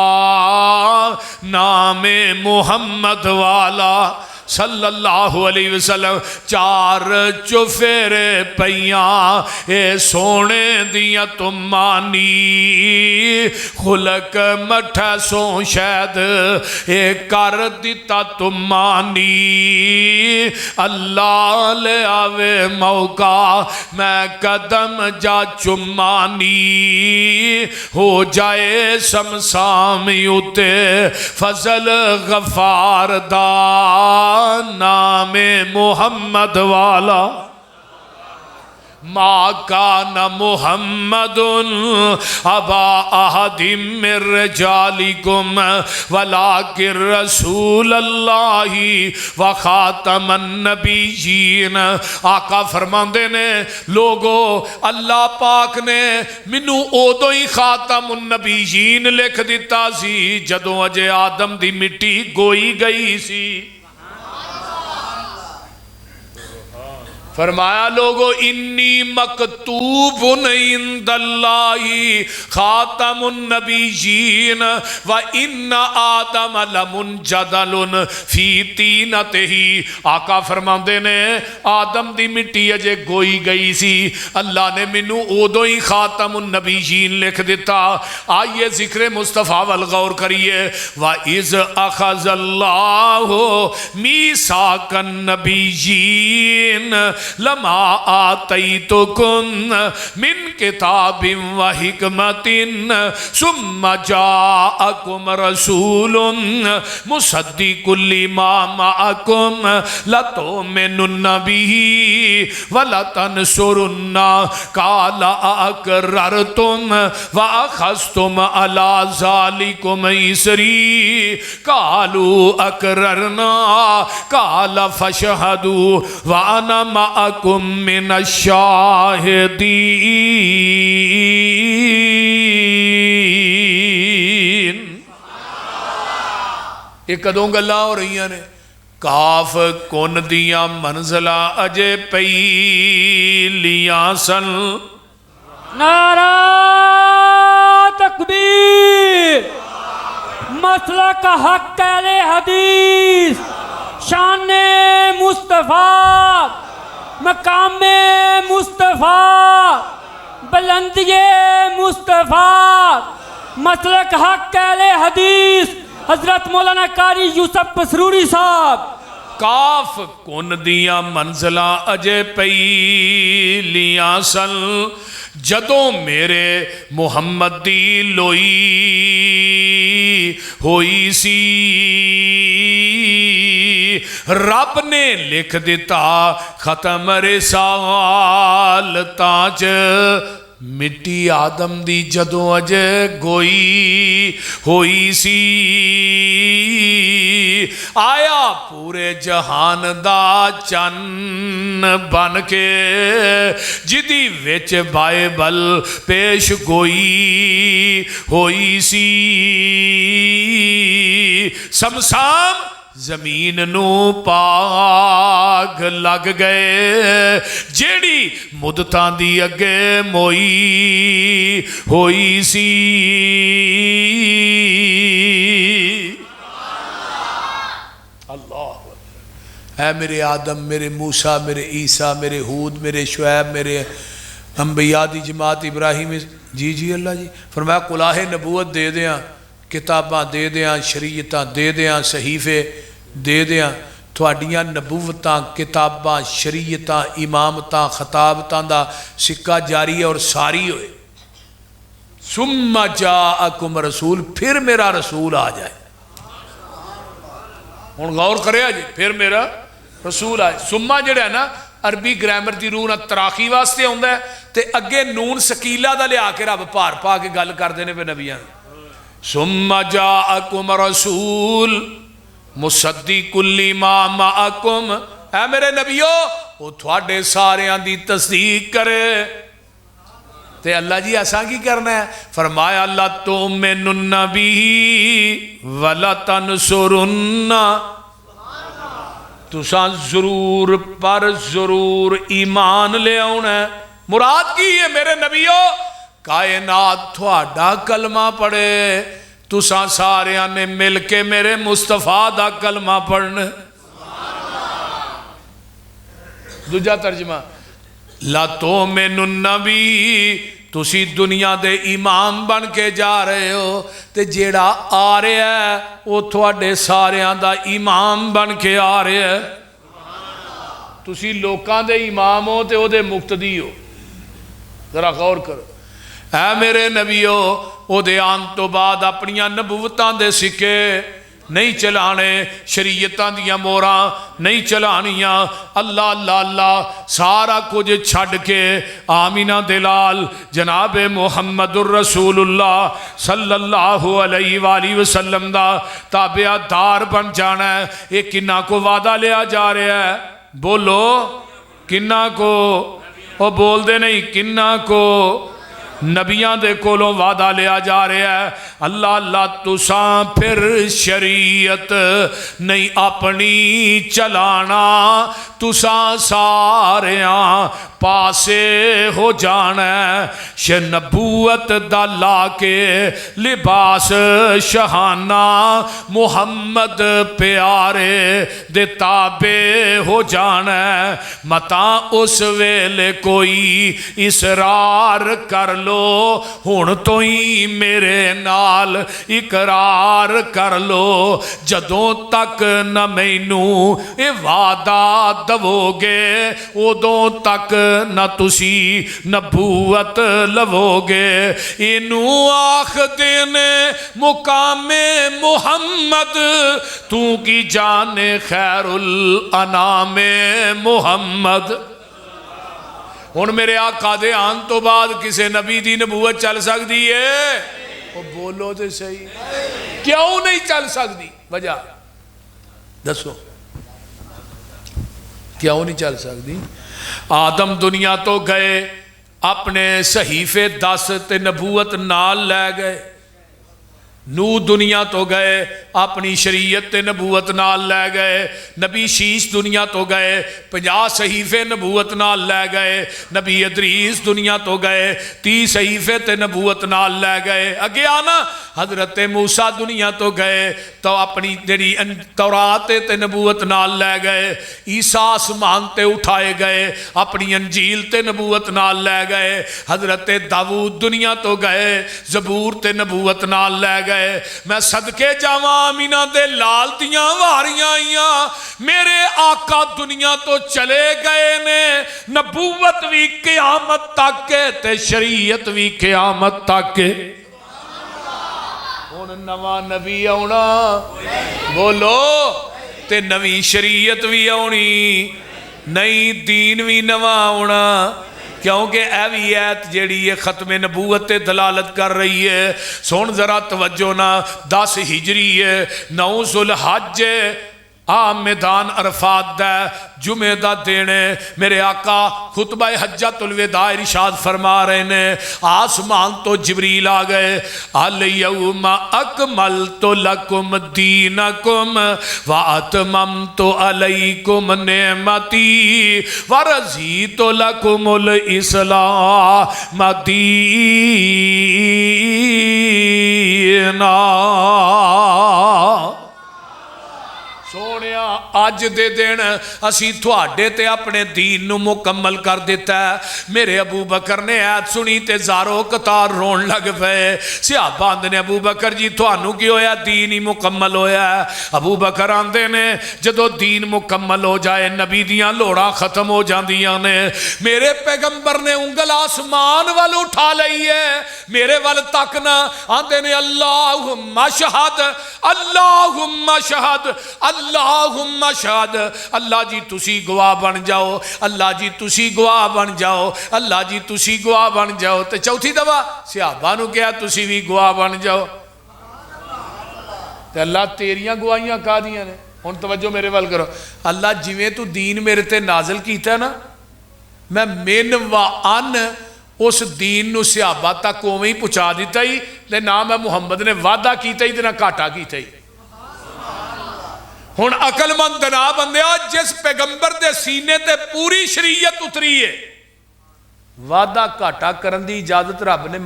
S1: نام محمد والا صلی اللہ علیہ وسلم، چار چفیرے پیاں اے سونے دیا تم مانی، خلق مٹھا سو شاید اے کر دیتا تم مانی، اللہ لے آوے موقع میں قدم جا چمانی، ہو جائے سمسام یوتے فضل غفار دا، نام محمد والا ما کان محمد ابا احد من رجالکم ولکن رسول اللہ وخاتم النبیین. آقا فرماندے نے لوگو اللہ پاک نے منو اودوں ہی خاتم النبیین لکھ دیتا سی جدوں اجے آدم دی مٹی گوئی گئی سی. فرمایا لوگو انی مکتوب عند اللہ خاتم النبیین و ان آدم لمنجدل فی طینتہ. آقا فرماندے نے آدم دی مٹی اجے گوئی گئی سی اللہ نے منو اودوں ہی خاتم النبیین لکھ دیتا. آئیے ذکر مصطفیٰ والغور کریے. وَإِذْ أَخَذَ اللَّهُ مِيثَاقَ النَّبِيِّينَ لما آتیتکم من کتاب و حکمت ثم جاءکم رسول مصدق لما معکم لتؤمنن به ولتنصرن قال اقررتم واخذتم على ذلكم اسری قالوا اقررنا قال فاشهدوا وانا معکم من الشاہدین. یہ کدوں گلاں ہو رہی نے؟ کاف کن دیاں منزلہ اجے پہلیاں سن.
S3: نعرہ تکبیر. مسلک حق اہل حدیث شان مصطفیٰ مقام مصطفیٰ بلندی مصطفیٰ مسلک حق اہل حدیث حضرت مولانا قاری یوسف پسروری صاحب.
S1: کاف کن دیاں منزلہ اجے پہلیاں سن جدوں میرے محمد دی لوئی ہوئی سی رب نے لکھ دیتا ختم رسالتاں چ مٹی آدم دی جدوں اجے گوئی ہوئی سی آیا پورے جہان دا چن بن کے جدی وچ بائبل پیش گوئی ہوئی سی سمسام زمین نو پاگ لگ گئے جیڑی مدتاں دی اگے موئی ہوئی سی. اللہ اے میرے آدم میرے موسیٰ میرے عیسیٰ میرے ہود میرے شعیب میرے انبیاء دی جماعت ابراہیم جی اللہ جی فرمایا کلاہ نبوت دے دیاں کتاباں دے دیاں شریعتاں دے دیاں صحیفے دے دیاں تھوڑیاں نبوتاں کتاباں شریعتاں امامتاں خطابتاں دا سکہ جاری ہے اور ساری ہوئے. ثم جاءکم رسول پھر میرا رسول آ جائے. ہن غور کرے جی پھر میرا رسول آئے. ثم جڑا ہے نا عربی گرامر دی روح نہ تراخی واسطے ہوندا ہے تے اگے نون سکیلا دا لیا کے رب پار پا کے گل کر دینے پہ نبیاں. ثم جاءکم رسول مصدق لما معکم اے میرے نبیو وہ تھوڑے ساریاں دی تصدیق کرے تے اللہ جی ایسا کی کرنا ہے فرمایا اللہ تؤمنن به ولتنصرن تساں ضرور پر ضرور ایمان لے آنا ہے. مراد کی ہے میرے نبیو کائنات تھوڑا کلمہ پڑھے تساں ساریاں نے مل کے میرے مصطفیٰ دا کلمہ پڑھنے. دوجا ترجمہ لا تؤمنن بھی تسی دنیا دے امام بن کے جا رہے ہو تے جیڑا آ رہے ہے وہ تھوڑے ساریاں دا امام بن کے آ رہے ہے. تسی لوکاں دے امام ہو تے او دے مقتدی ہو. ذرا غور کرو اے میرے نبیو او دے آن تو بعد اپنیاں نبوتاں دے سکے نہیں چلانے، شریعتاں دیاں موراں نہیں چلانیاں، اللہ اللہ اللہ سارا کچھ چھڈ کے آمینہ دلال جناب محمد الرسول اللہ صلی اللہ علیہ وآلہ وسلم دا تابعہ دار بن جانا ہے۔ یہ کنہ کو وعدہ لیا جا رہا ہے؟ بولو کنہ کو؟ وہ بول دے نہیں، کنہ کو؟ نبیاں دے کولوں وعدہ لیا جا رہا ہے۔ اللہ اللہ تساں پھر شریعت نہیں اپنی چلانا، تساں ساریاں پاسے ہو جانا ہے، نبوت دا لا کے لباس شہانہ محمد پیارے دے تابع ہو جانا ہے۔ متاں اس ویلے کوئی اسرار کر لو، ہن تو ہی میرے نال اقرار کر لو، جدوں تک نہ مینوں اے وعدہ دو گے ادوں تک نہ تسی نبوت لو گے۔ اینو آخ دینے مقام محمد، تو کی جان خیر الانام محمد۔ ہن میرے آقا دے آن تو بعد کسے نبی دی نبوت چل سکتی ہے؟ وہ بولو تے صحیح، کیوں نہیں چل سکتی؟ وجہ دسو کیوں نہیں چل سکتی؟ آدم دنیا تو گئے، اپنے صحیفے 10 تے نبوت نال لے گئے۔ نو دنیا تو گئے، اپنی شریعت تے نبوت نال لے گئے۔ نبی شیش دنیا تو گئے، 50 صحیفے نبوت نال لے گئے۔ نبی ادریس دنیا تو گئے، 30 صحیفے تے نبوت نال لے گئے۔ اگے آنا حضرت موسیٰ دنیا تو گئے تو اپنی جڑی تورات تے نبوت نال لے گئے۔ عیسیٰ آسمان تے اٹھائے گئے، اپنی انجیل تے نبوت نال لے گئے۔ حضرت داؤد دنیا تو گئے، زبور تے نبوت نال لے گئے۔ میں صدقے جاواں آمینہ دے لال دیاں واریاں آئیاں، میرے آقا دنیا تو چلے گئے نے، نبوت بھی قیامت تک کے تے شریعت بھی قیامت تک کے۔ ہن نواں نبی آنا، بولو تے نوی شریعت بھی آنی، نئی دین بھی نواں آنا، کیونکہ اے بھی ایت جیڑی یہ ختم نبوت تے دلالت کر رہی ہے۔ سن ذرا توجہ نہ، 10 ہجری ہے، 9 ذوالحج میدان عرفات دا جمعہ دا دینے، میرے آقا خطبہ حجۃ الوداع ارشاد فرما رہے ہیں، آسمان تو جبریل آ گئے، الیوم اکملت لکم دینکم واتممت علیکم نعمتی ورضیت لکم الاسلام دینا۔ سونیا آج دے دن اسی تھوڑے تے اپنے دین نو مکمل کر دیتا ہے۔ میرے ابو بکر نے آیت سنی تے زارو قطار رون لگ پئے۔ صحابہ آندے نے ابو بکر جی تھانوں کی ہویا؟ دین ہی مکمل ہویا ہے۔ ابو بکر آندے نے جدو دین مکمل ہو جائے نبی دیاں لوڑاں ختم ہو جاندیاں نے۔ میرے پیغمبر نے انگل آسمان وال اٹھا لئی ہے، میرے وال تک نہ، آندے نے اللہم شہد اللہم شہد اللہم شہد، اللہ جی تسی گواہ بن جاؤ، اللہ جی تسی گواہ بن جاؤ، اللہ جی تسی گواہ بن جاؤ۔ تے چوتھی دفعہ صحابہ نو کہا تسی بھی گواہ بن جاؤ۔ تے اللہ تیریاں گواہیاں کہا دیاں نے۔ ہن توجہ میرے وال کرو، اللہ جویں تو دین میرے تے نازل کیتا ہے نا، میں من و ان اس دین نو صحابہ تک اوویں ہی پہنچا دیتا ہی، تے نہ میں محمد نے وعدہ کیتا ہی تے نہ گھاٹا کیتا ہی۔ ہن عقل مند نہ بندیا، جس پیغمبر دے سینے تے پوری شریعت اتری ہے، وعدہ گھاٹا کرن دی اجازت رب نے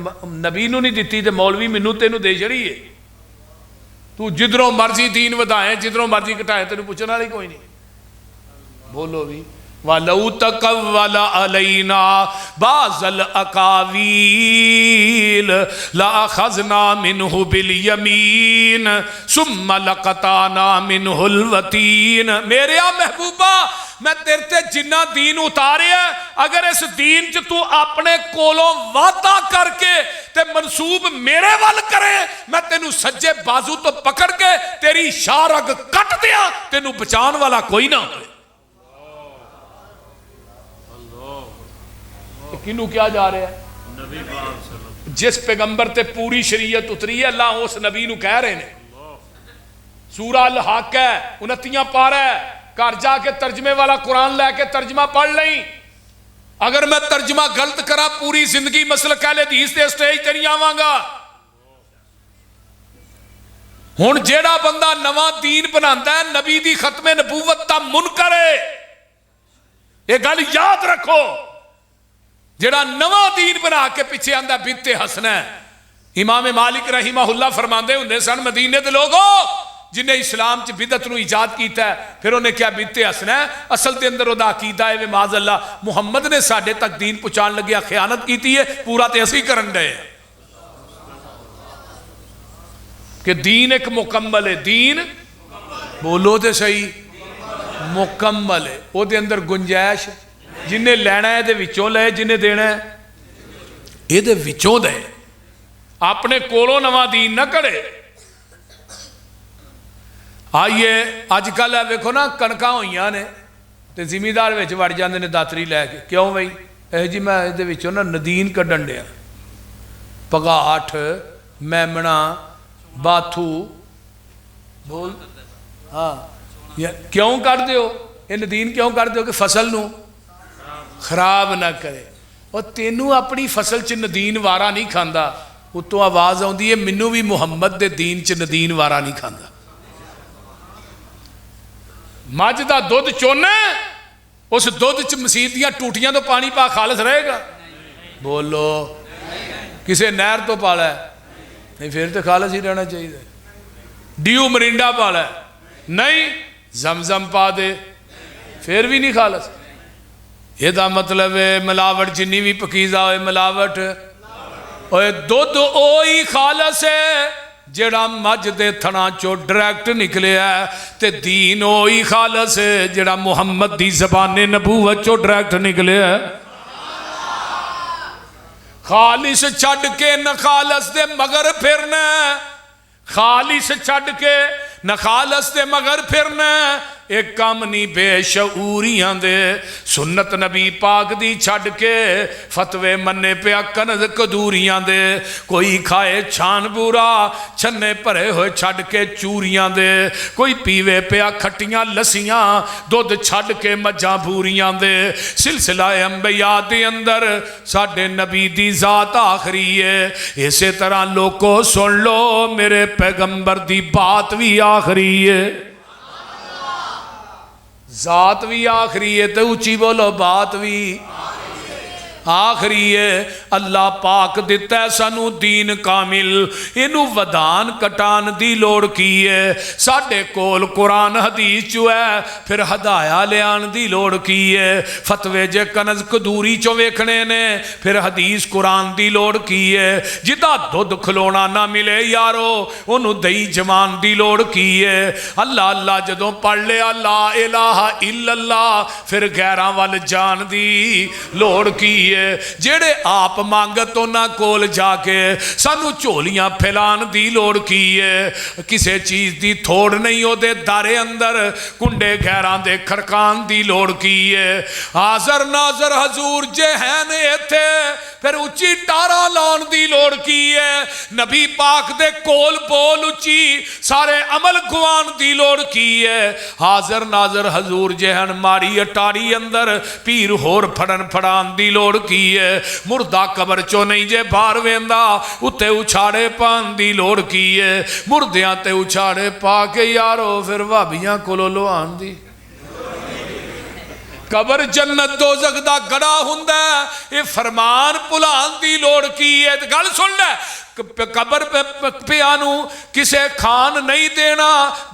S1: نبی نو نہیں دیتی تے مولوی مینوں تینوں دے چھڑی ہے۔ تو جدروں مرضی دین ودائیں، جدروں مرضی گھٹائیں، تینوں پوچھنے والی کوئی نہیں۔ بولو بھی وَلَوْ تَقَوَّلَ عَلَيْنَا بَعْضَ الْأَقَاوِيلِ لَأَخَذْنَا مِنْهُ بِالْيَمِينِ ثُمَّ لَقَطَعْنَا مِنْهُ الْوَتِينَ۔ میرے محبوبہ میں تیرے تے جنہ دین اتارے ہے، اگر اس دین چ تو اپنے کولوں وعدہ کر کے تے منسوب میرے وال کرے میں تینوں سجے بازو تو پکڑ کے تیری شاہ رگ کٹ دیا تینوں بچان والا کوئی نہ ہوئے. کنوں کیا جا رہے ہیں؟ جس پیغمبر تے پوری شریعت اتری ہے اللہ اس نبی نو کہہ رہے ہیں. سورہ الحق ہے 29 پارہ ہے, گھر جا کے ترجمے والا قرآن لے کے ترجمہ پڑھ لیں. اگر میں ترجمہ غلط کرا پوری زندگی مسلک اہل حدیث دے سٹیج تے نہیں آواں گا. ہن جیڑا بندہ نواں دین بناندا ہے نبی دی ختم نبوت دا منکر ہے. یہ گل یاد رکھو, جیڑا نواں دین بنا کے پیچھے آندا بدعت حسنہ ہے. امام مالک رحمہ اللہ فرماندے ہوندے سن مدینے دے لوگوں جنہیں اسلام چ بدعت نو ایجاد کیتا ہے پھر انہیں کیا بدعت حسنہ ہے. اصل دے اندر دا عقیدہ ہے معاذ اللہ محمد نے ساڈے تک دین پہنچان لگیا خیانت کیتی ہے, پورا تے اسی کرن دے کہ دین ایک مکمل ہے. دین بولو تے صحیح مکمل ہے, او دے اندر گنجائش جنہیں لینا ہے دے وچوں لے, جنہیں دینا ہے یہ دے وچوں دے. اپنے کولوں نواں دین نہ کرے. آئیے اج کل ہے ویکھو نا کنکاں ہوئیاں نے تے زمیندار وچ وڑ جاندے نے داتری لے کے, کیوں بھائی اے جی میں دے وچوں نا ندین کڈن ڈیا, پگاٹھ میمنا باتھو بول ہاں کیوں کر دیو یہ ندین کیوں کر دیو کہ فصل نو خراب نہ کرے. اور تینوں اپنی فصل چ ندین وارا نہیں کھاندا, اتوں آواز آندی ہے مینوں بھی محمد دے دین چ ندین وارا نہیں کھاندا. مجھ دا دودھ چونا اس دودھ چ مسیت دیاں ٹوٹیاں تو پانی پا خالص رہے گا؟ بولو. کسے نہر تو پالا ہے نہیں پھر تو خالص ہی رہنا چاہیے. ڈیو مرینڈا پالا ہے نہیں زمزم پا دے پھر بھی نہیں خالص. یہ دا مطلب ہے ملاوٹ جنی بھی پکیزہ ہوئے ملاوٹ ہوئے دودھ اوہی خالص ہے جڑا مجھ دے تھنا چو ڈریکٹ نکلے ہے, تے دین اوہی خالص ہے جڑا محمد دی زبان نبوت چو ڈریکٹ نکلے ہے. خالص چھڑ کے نہ خالص دے مگر پھرنا, خالص چھڑ کے نہ خالص دے مگر پھرنا, ایک کام نہیں بے شعوریاں دے سنت نبی پاک دی چھڑ کے فتوے منے پیا کنز کدوریاں دے. کوئی کھائے چھان بورا چھنے پرے ہوئے چھڑ کے چوریاں دے, کوئی پیوے پیا کھٹیاں لسیاں دودھ چھڑ کے مجھاں بھوریاں دے. سلسلہ انبیاء دے اندر ساڑھے نبی دی ذات آخری ہے. اسی طرح لوگوں سن لو میرے پیغمبر دی بات بھی آخری ہے, ذات بھی آخری ہے. تو اچھی بولو بات بھی آخری ہے. اللہ پاک دیتا ہے سانو دین کامل, انہوں ودان کٹان دی لوڑ کی ہے. ساڑھے کول قرآن حدیث جو ہے پھر ہدایہ لیان دی لوڑ کی ہے. فتوے جے کنز کدوری چو ویکھنے نے پھر حدیث قرآن دی لوڑ کی ہے. جدا دودھ کھلونا نہ ملے یارو انہوں دئی جمان دی لوڑ کی ہے. اللہ اللہ جدوں پڑھ لے لا الہ الا اللہ پھر غیراں وال جان دی لوڑ کی ہے. جیڑے آپ مانگتوں نہ کول جا کے سانو چولیاں پھیلان دی لوڑ کی ہے. کسے چیز دی تھوڑ نہیں ہو دے دارے اندر کنڈے گھیران دے کھڑکان دی لوڑ کی ہے. حاضر ناظر حضور جے ہیں نے تھے پھر اچھی ٹارا لان دی لوڑ کی ہے. نبی پاک دے کول بول اچھی سارے عمل گوان دی لوڑ کی ہے. حاضر ناظر حضور جے ہیں ماری اٹاری اندر پیر ہور پھڑن پھڑان دی لوڑ کی ہے. مردہ قبر چو نہیں جے بار ویندا اتے اچھاڑے پان دی لوڑ کی ہے. مردیاں تے اچھاڑے پا کے یارو پھر وابیاں کولو لوان دی. قبر جنت دوزخ دا گڑا ہوندا ہے, یہ فرمان پلان دی لوڑ کی ہے. گل سن لے قبر پیانو کسے کھان نہیں دینا,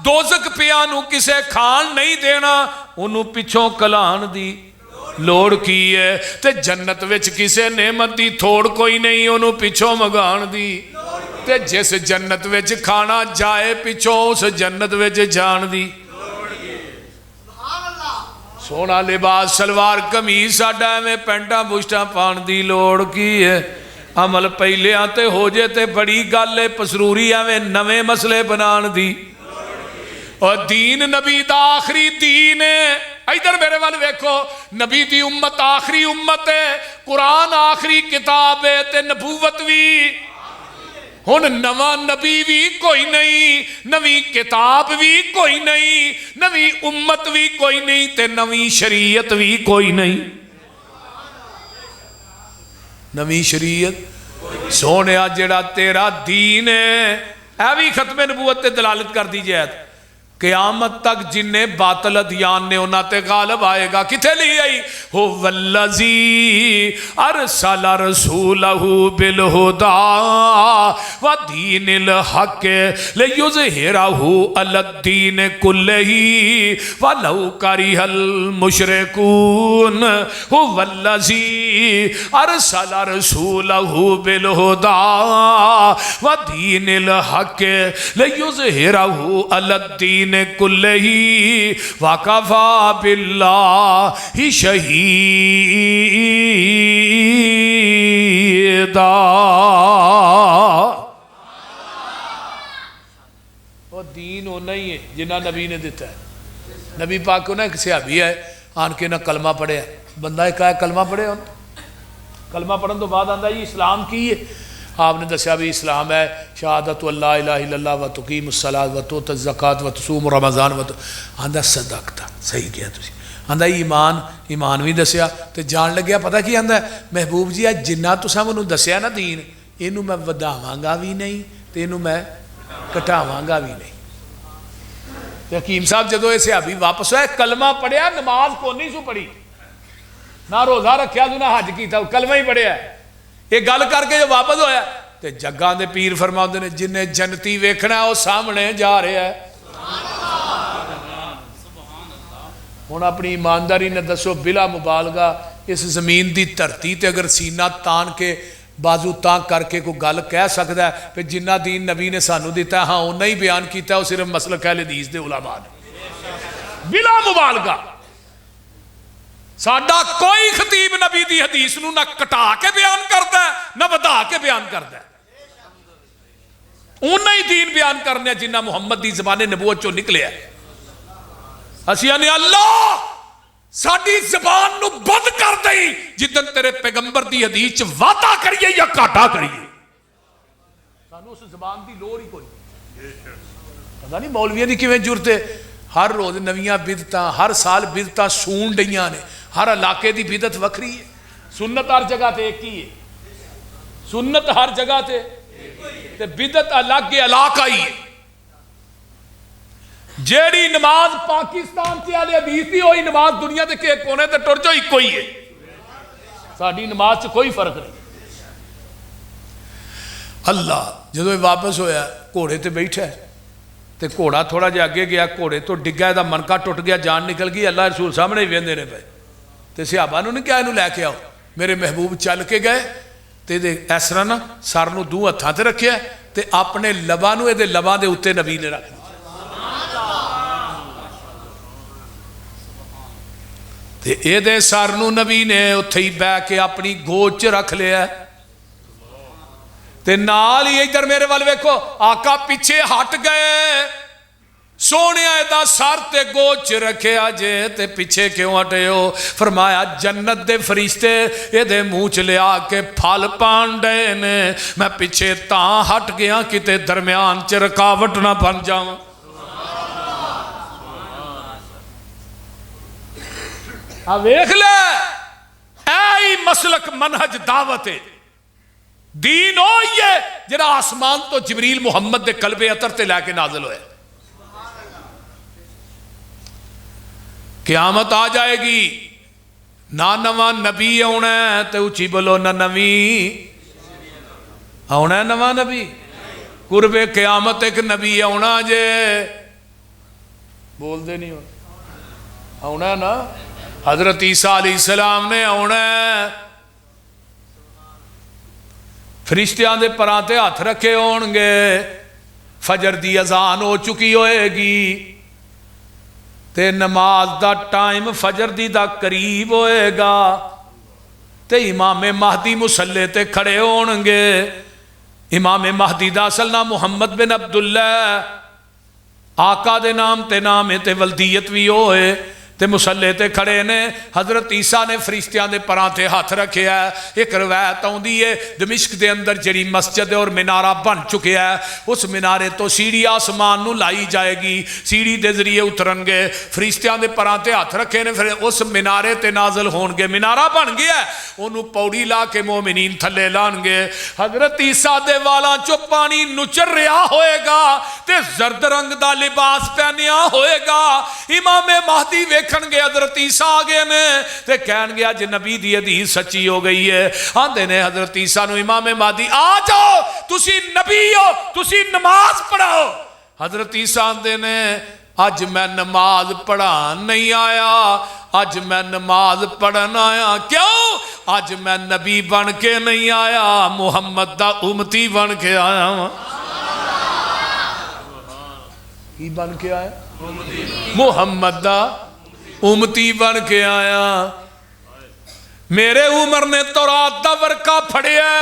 S1: دوزخ پیانو کسے کھان نہیں دینا, انہوں پچھوں کلان دی لوڑ کی ہے. تے جنت وچ کسے نعمت دی تھوڑ کوئی نہیں انہوں پچھوں مگان دی. تے جس جنت وچ کھانا جائے پچھوں اس جنت وچ جان دی. سونا لباس سلوار کمیز ساڈا میں پینٹاں بوشٹاں پان دی لوڑ کی ہے. عمل پہلیاں تے ہو جے تے بڑی گل ہے، پسروری ایویں نویں مسئلے بنان دی۔ اور دین نبی دا آخری دین ہے۔ ادھر میرے وال ویکھو، نبی دی امت آخری امت ہے، قرآن آخری کتاب ہے تے نبوت بھی۔ ہن نواں نبی بھی کوئی نہیں، نویں کتاب بھی کوئی نہیں، نویں امت بھی کوئی نہیں تے نویں شریعت بھی کوئی نہیں۔ نویں شریعت سونیا جڑا تیرا دین ہے، اے بھی ختم نبوت تے دلالت کر دی جائے۔ قیامت تک جن باطل ادیان نے انہاں تے غالب آئے گا۔ کتھے لی آئی؟ ہو والذی ارسل رسولہ بالہدی ودین الحق لیظہرہ علی الدین کلہ ولو کرہ المشرکون۔ ہو والذی ارسل رسولہ بالہدی ودین الحق لیظہرہ علی الدین کلہ وکفی باللہ شہیدا۔ وہ دین ہونا ہی ہے جنہ نبی نے دیتا ہے۔ نبی پاک کو نا ایک صحابی ہے آن کے نہ کلمہ پڑھے ہے، بندہ ایک آیا کلمہ پڑھے ہوں، کلمہ پڑھن تو بعد آندہ یہ اسلام کی ہے۔ آپ نے دسیا بھی اسلام ہے شہادت اللہ الہ الا اللہ و تقیم الصلاۃ و تؤتی الزکوٰۃ و تصوم رمضان و آندہ صدقتا، صحیح کیا تسی آندہ ایمان بھی دسیا تے جان لگیا پتہ کی آندہ ہے محبوب جی ہے جنہ تساں منوں دسیا نا دین اینوں میں وداواں گا بھی نہیں تے اینوں میں کٹاواں گا بھی نہیں۔ حکیم صاحب جدو ایسے ابھی واپس ہوئے کلمہ پڑھیا، نماز کو نہیں سو پڑھی، نہ روزہ رکھیا تو نہ حج کیتا، کلمہ ہی پڑھیا ہے۔ یہ گل کر کے جو واپس ہویا تے جگاں دے پیر فرماؤندے نے جنہیں جنتی ویکھنا ہے وہ سامنے جا رہا ہے۔ ہن اپنی ایمانداری نے دسو بلا مبالغہ اس زمین دی دھرتی تے اگر سینہ تان کے بازو تان کر کے کوئی گل کہہ سکتا ہے پھر جنہ دین نبی نے سانو دیتا ہے ہاں انہیں ہی بیان کیتا ہے، وہ صرف مسلک اہل حدیث دے علماء نے بلا مبالغہ۔ ساڈا کوئی خطیب نبی دی حدیث نو نہ کٹا کے بیان کرتا ہے نہ بدا کے بیان کرتا ہے، انہیں ہی دین بیان کرنے جنہ محمد دی زبان نبوت چو نکلے ہے۔ اسیاں نے اللہ ساڈی زبان نو بند کر دئی جدن تیرے پیغمبر دی حدیث چ وعدہ کریے یا کاٹا کریے، سانو اس زبان دی لوڑ ہی کوئی پتہ نہیں مولویاں دی کیویں جرت ہے، ہر روز نویاں بدعتاں، ہر سال بدعتاں سون ڈیاں نے، ہر علاقے دی بدعت وکھری ہے، سنت ہر جگہ تے ایک ہی ہے، سنت ہر جگہ تے بدعت الگ علاقائی ہے۔ جیڑی نماز پاکستان سے آلے حدیث دی ہوئی نماز دنیا دے کے کونے تے ٹر جو ایک کوئی ہے، ساڑھی نماز سے کوئی فرق نہیں۔ اللہ جدو واپس ہویا گھوڑے تے بیٹھا ہے تے گھوڑا تھوڑا جا اگے گیا، گھوڑے تو ڈگا دا منکا ٹوٹ گیا، جان نکل گئی، اللہ رسول سامنے ویندے نے پے تے صحابہ نو نے کیا انہوں لے کے آؤ، میرے محبوب چل کے گئے تے اس طرح نا سر نو دو ہتھاں تے رکھیا تے اپنے لباں نو دے لباں دے اوتے نبی نے رکھ دیا تے اے دے سر نو نبی نے اوتھے ہی بہ کے اپنی گود چ رکھ لیا تے نال ہی ادھر میرے وال ویکھو آقا پیچھے ہٹ گئے، سونے دا سر تے گود چ رکھیا جے تے پیچھے کیوں ہٹے ہو؟ فرمایا جنت دے فرشتے اے دے منہ چ لیا کے پھل پان ڈے نے، میں پیچھے تاں ہٹ گیا کتے درمیان چ رکاوٹ نہ بن جاواں۔ ویکھ لے اے مسلک منہج دعوت دین ہوئی ہے جڑا آسمان تو جبریل محمد دے قلب اطہر تے لے کے نازل ہوئے۔ قیامت آ جائے گی نہ نواں نبی آنا ہے تے اچھی بولو نہ نویں آنا ہے، نواں نبی قرب قیامت ایک نبی آنا جے بول دے نہیں آنا ہے نا، حضرت عیسیٰ علیہ السلام نے آنا ہے، فرشتیاں دے پراتے ہاتھ رکھے ہون گے، فجر دی اذان ہو چکی ہوئے گی تے نماز دا ٹائم فجر دی دا قریب ہوئے گا، تے امام مہدی مسلے تے کھڑے ہون گے. امام مہدی دا اصل نام محمد بن عبداللہ، آقا دے نام تے نام تے ولدیت بھی ہوئے تے مسلے تے کھڑے نے. حضرت عیسیٰ نے فرشتیاں دے پراں تے ہاتھ رکھے ہے. ایک روایت آندی ہے دمشق دے اندر جڑی مسجد اور منارہ بن چکے ہے اس منارے تو سیڑھی آسمان نو لائی جائے گی، سیڑھی دے ذریعے اترن گے. فرشتیاں دے پراں تے ہاتھ رکھے نے، پھر اس منارے تے نازل ہون گے. منارہ بن گیا ہے، انہوں پوڑی لا کے مومنین تھلے لان گے. حضرت عیسیٰ دے والاں چو پانی نچر رہا ہوئے گا تے زرد رنگ دا لباس پہنیا ہوئے گا. امام مہدی ویکھن گے حضرت عیسیٰ آگے نے تے کہن گیا جی نبی دی حدیث سچی ہو گئی ہے. آندے نے حضرت عیسیٰ نو امام مہدی آ جاؤ تسی نبی ہو، تسی نماز پڑھاؤ. حضرت عیسیٰ آندے نے اج میں نماز پڑھان نہیں آیا، اج میں نماز پڑھن آیا. کیوں؟ اج میں نبی بن کے نہیں آیا، محمد دا امتی بن کے آیا ہوں. کی بن کے آیا؟ محمد دا امتی بن کے آیا. میرے عمر نے تورات دا ورقہ پھڑیا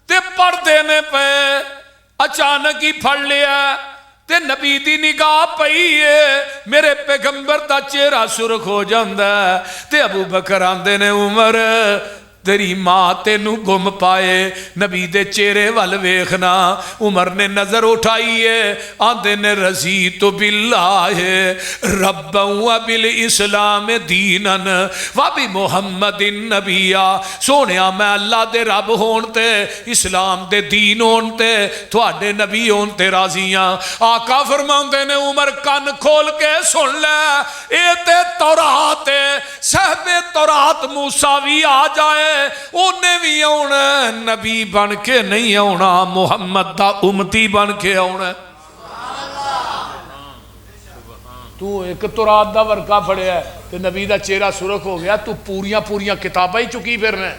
S1: تے پڑھ دینے پہ اچانک ہی پھڑ لیا تے نبی دی نگاہ پئی ہے، میرے پیغمبر دا چہرہ سرخ ہو جاندا ہے. تے ابو بکر آندے نے عمر تیری ماں تینو گم پائے، نبی دے چہرے وال ویکھنا. عمر نے نظر اٹھائی ہے، آندے نے رضیت باللہ ربا وبالاسلام دینا وبمحمد نبیا. سونیا میں اللہ دے رب ہون تے اسلام دے دین ہون تے تھوڑے نبی ہون تے راضیاں. آقا فرماندے نے عمر کن کھول کے سن لے، اے تے تورات ہے، صاحب تورات موسیٰ بھی آ جائے انہیں بھی آنا، نبی بن کے نہیں آنا، محمد دا امتی بن کے آنا. تو ایک تورات دا ورقہ پڑھیا ہے تے نبی دا چہرہ سرخ ہو گیا، تو پوریاں پوریاں کتابیں ہی چکی پھرنا ہے.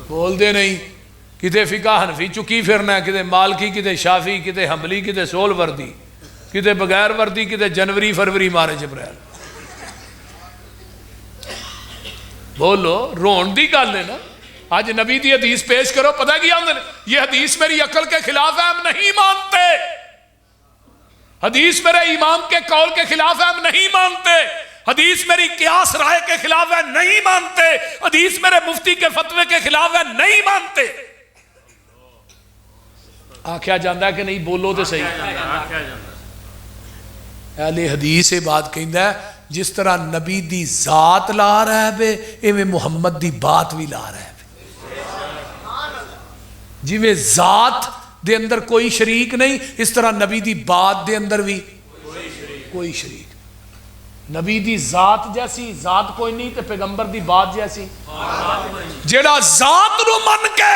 S1: بول دے نہیں، کتے فقہ حنفی چکی پھرنا ہے، کتے مالکی، کتے شافی، کتے حنبلی، کتے سول وردی، کتے بغیر وردی، کتے جنوری فروری مارچ اپریل. بولو رون دی گل ہے نا. آج نبی دی حدیث پیش کرو، پتہ کیا آندے یہ حدیث میری عقل کے خلاف ہے، ہم نہیں مانتے. حدیث میرے امام کے قول کے خلاف ہے، ہم نہیں مانتے. حدیث میری قیاس رائے کے خلاف ہے، نہیں مانتے. حدیث میرے مفتی کے فتوے کے خلاف ہے، نہیں مانتے. آکھیا جاندہ ہے کہ نہیں؟ بولو تو صحیح. اہل حدیث سے بات کہندہ ہے جس طرح نبی دی ذات لا رہا ہے بے ایویں محمد دی بات بھی لا رہا ہے بے. جی میں ذات دے اندر کوئی شریک نہیں، اس طرح نبی دی بات دے اندر بھی کوئی شریک. نبی دی ذات جیسی ذات کوئی نہیں تے پیغمبر دی بات جیسی. جیڑا ذات نو من کے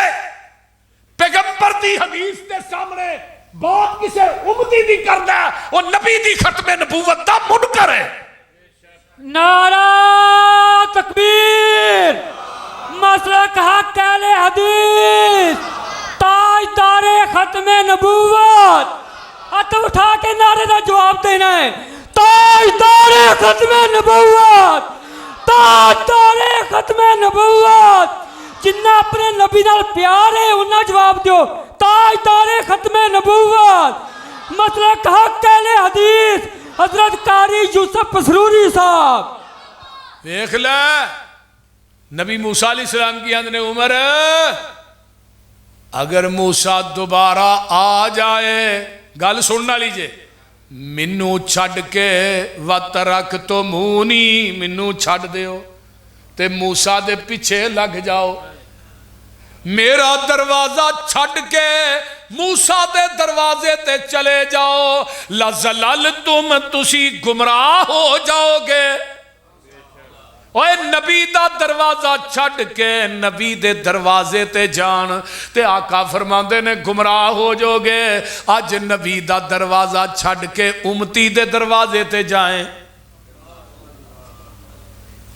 S1: پیغمبر دی حدیث دے سامنے بات کسے امتی دی کرنا ہے، وہ نبی دی ختم نبوت دا منکر ہے.
S3: نعرہ تکبیر، مسلک حق اہل حدیث، تاجدار ختم نبوت. ہاتھ اٹھا کے نعرے دا جواب دینا ہے. تاجدار ختم نبوت، تاجدار ختم نبوت. جنہ اپنے نبی نال پیار ہے انہاں جواب دیو. تاجدار ختم نبوت، مسلک حق اہل حدیث حضرت قاری یوسف پسروری صاحب.
S1: دیکھ لے نبی موسیٰ علیہ السلام کی اندر عمر اگر موسیٰ دوبارہ آ جائے، گل سننا لیجئے، منو چھڑ کے وَتَرَكْتُمُونِی، منو چھڑ دیو تے موسیٰ دے پیچھے لگ جاؤ. میرا دروازہ چھڑ کے موسیٰ دے دروازے تے چلے جاؤ، لَزَلَلْتُمْ تُسی گمراہ ہو جاؤ گے. اوے نبی دا دروازہ چھڑ کے نبی دے دروازے تے جان تے آقا فرماندے نے گمراہ ہو جو گے. آج نبی دا دروازہ چھڑ کے امتی دے دروازے تے جائیں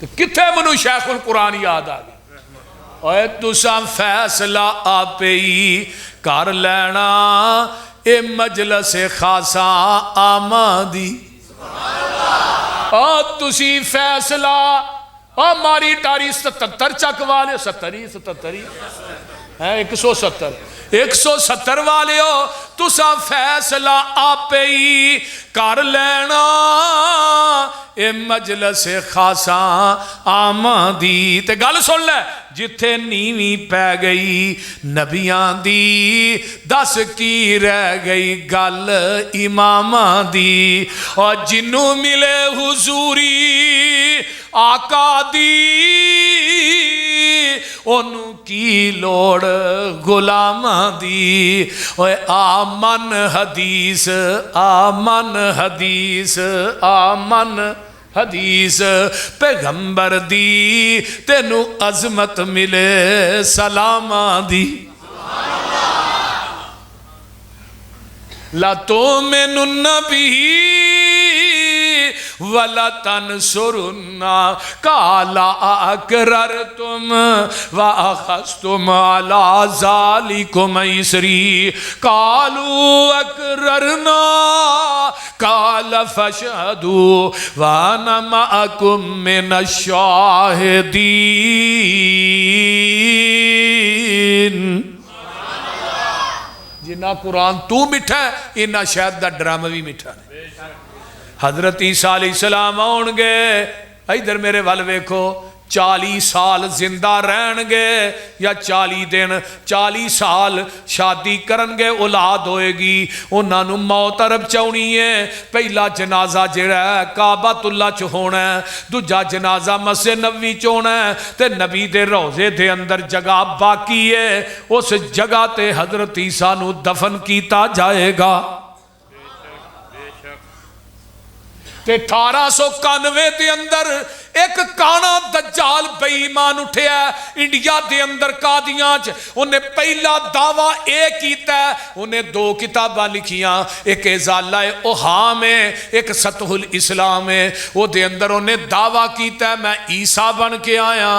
S1: تو کتھے منو شیخ القرآن یاد آ گئی. اوے تساں فیصلہ آپے ہی کر لینا، اے مجلس خاصا آمادی. تسی فیصلہ اور ماری ٹاری 77 چک والے 77 170 والے ہو تسا فیصلہ آپ ہی کر لینا اے مجلس خاصا آمدی تے گل سن لے جتھے نیویں پہ گئی نبیاں دی دس کی رہ گئی گل اماماں دی اور جنوں ملے حضوری آقا دی انہوں کی لوڑ غلاماں دی آمن حدیث آمن حدیث آمن حدیث پیغمبر دی تینو عظمت ملے سلاماں دی لا تؤمنن به ولا تنصرن قال اقررتم واخذتم على ذلكم اصري قالوا اقررنا قال فاشهدوا وانا معكم من الشاهدين جنہ قرآن تو مٹھا ہے انہا شاید دا ڈرامہ بھی مٹھا ہے حضرت عیسیٰ علیہ السلام آؤں گے ادھر میرے والوے کو 40 سال زندہ رہن گے یا 40 دن 40 سال شادی کرن گے اولاد ہوئے گی انہاں نو موت عرب چاونی ہے پہلا جنازہ جڑا ہے کعبۃ اللہ چ ہونا ہے دوجا جنازہ مسجد نبوی چ ہونا ہے تے نبی دے روضے دے اندر جگہ باقی ہے اس جگہ تے حضرت عیسیٰ نو دفن کیتا جائے گا تے 1891 دے اندر ایک کانا دجال بے ایمان اٹھیا ہے انڈیا دے اندر قادیاں انہیں پہلا دعویٰ ایک کیتا ہے انہیں 2 کتاباں لکھیاں ایک ازالہ اوہام ہے ایک سطح الاسلام ہے وہ دے اندر انہیں دعویٰ کیتا ہے میں عیسیٰ بن کے آیا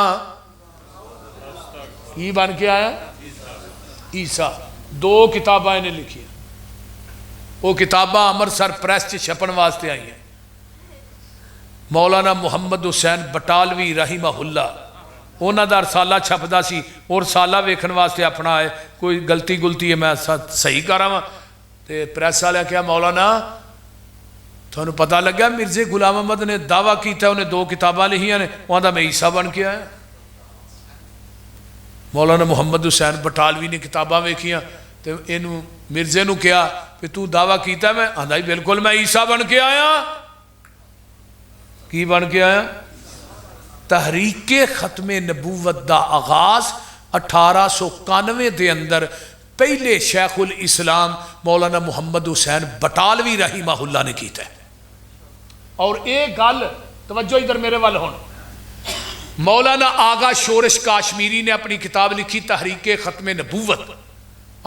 S1: یہ بن کے آیا عیسیٰ 2 کتاباں انہیں لکھی وہ کتاباں امرتسر پریس چ چھپن واسطے آئی ہیں مولانا محمد حسین بٹالوی رحمہ اللہ انہاں دا رسالہ چھپدا سی اور رسالہ ویکھن واسطے اپنا ہے کوئی غلطی گلتی ہے میں صحیح کر رہا ہوں تے پریس والے کیا مولانا تھانوں پتہ لگا مرزا غلام احمد نے دعویٰ کیتا ہے انہیں 2 کتاباں لکھیاں نے وہاں دا میں عیسیٰ بن کے آیا مولانا محمد حسین بٹالوی نے کتاباں ویکھیاں تے اینوں مرزے نو کیا کہ تو دعویٰ کیتا ہے میں آندا ہی بالکل میں عیسیٰ بن کے آیا کی بن کے آیا تحریک ختم نبوت دا آغاز 1891 دے اندر پہلے شیخ الاسلام مولانا محمد حسین بٹالوی رحمہ اللہ نے کیتا ہے اور ایک گل توجہ ادھر میرے وال ہون مولانا آغا شورش کاشمیری نے اپنی کتاب لکھی تحریک ختم نبوت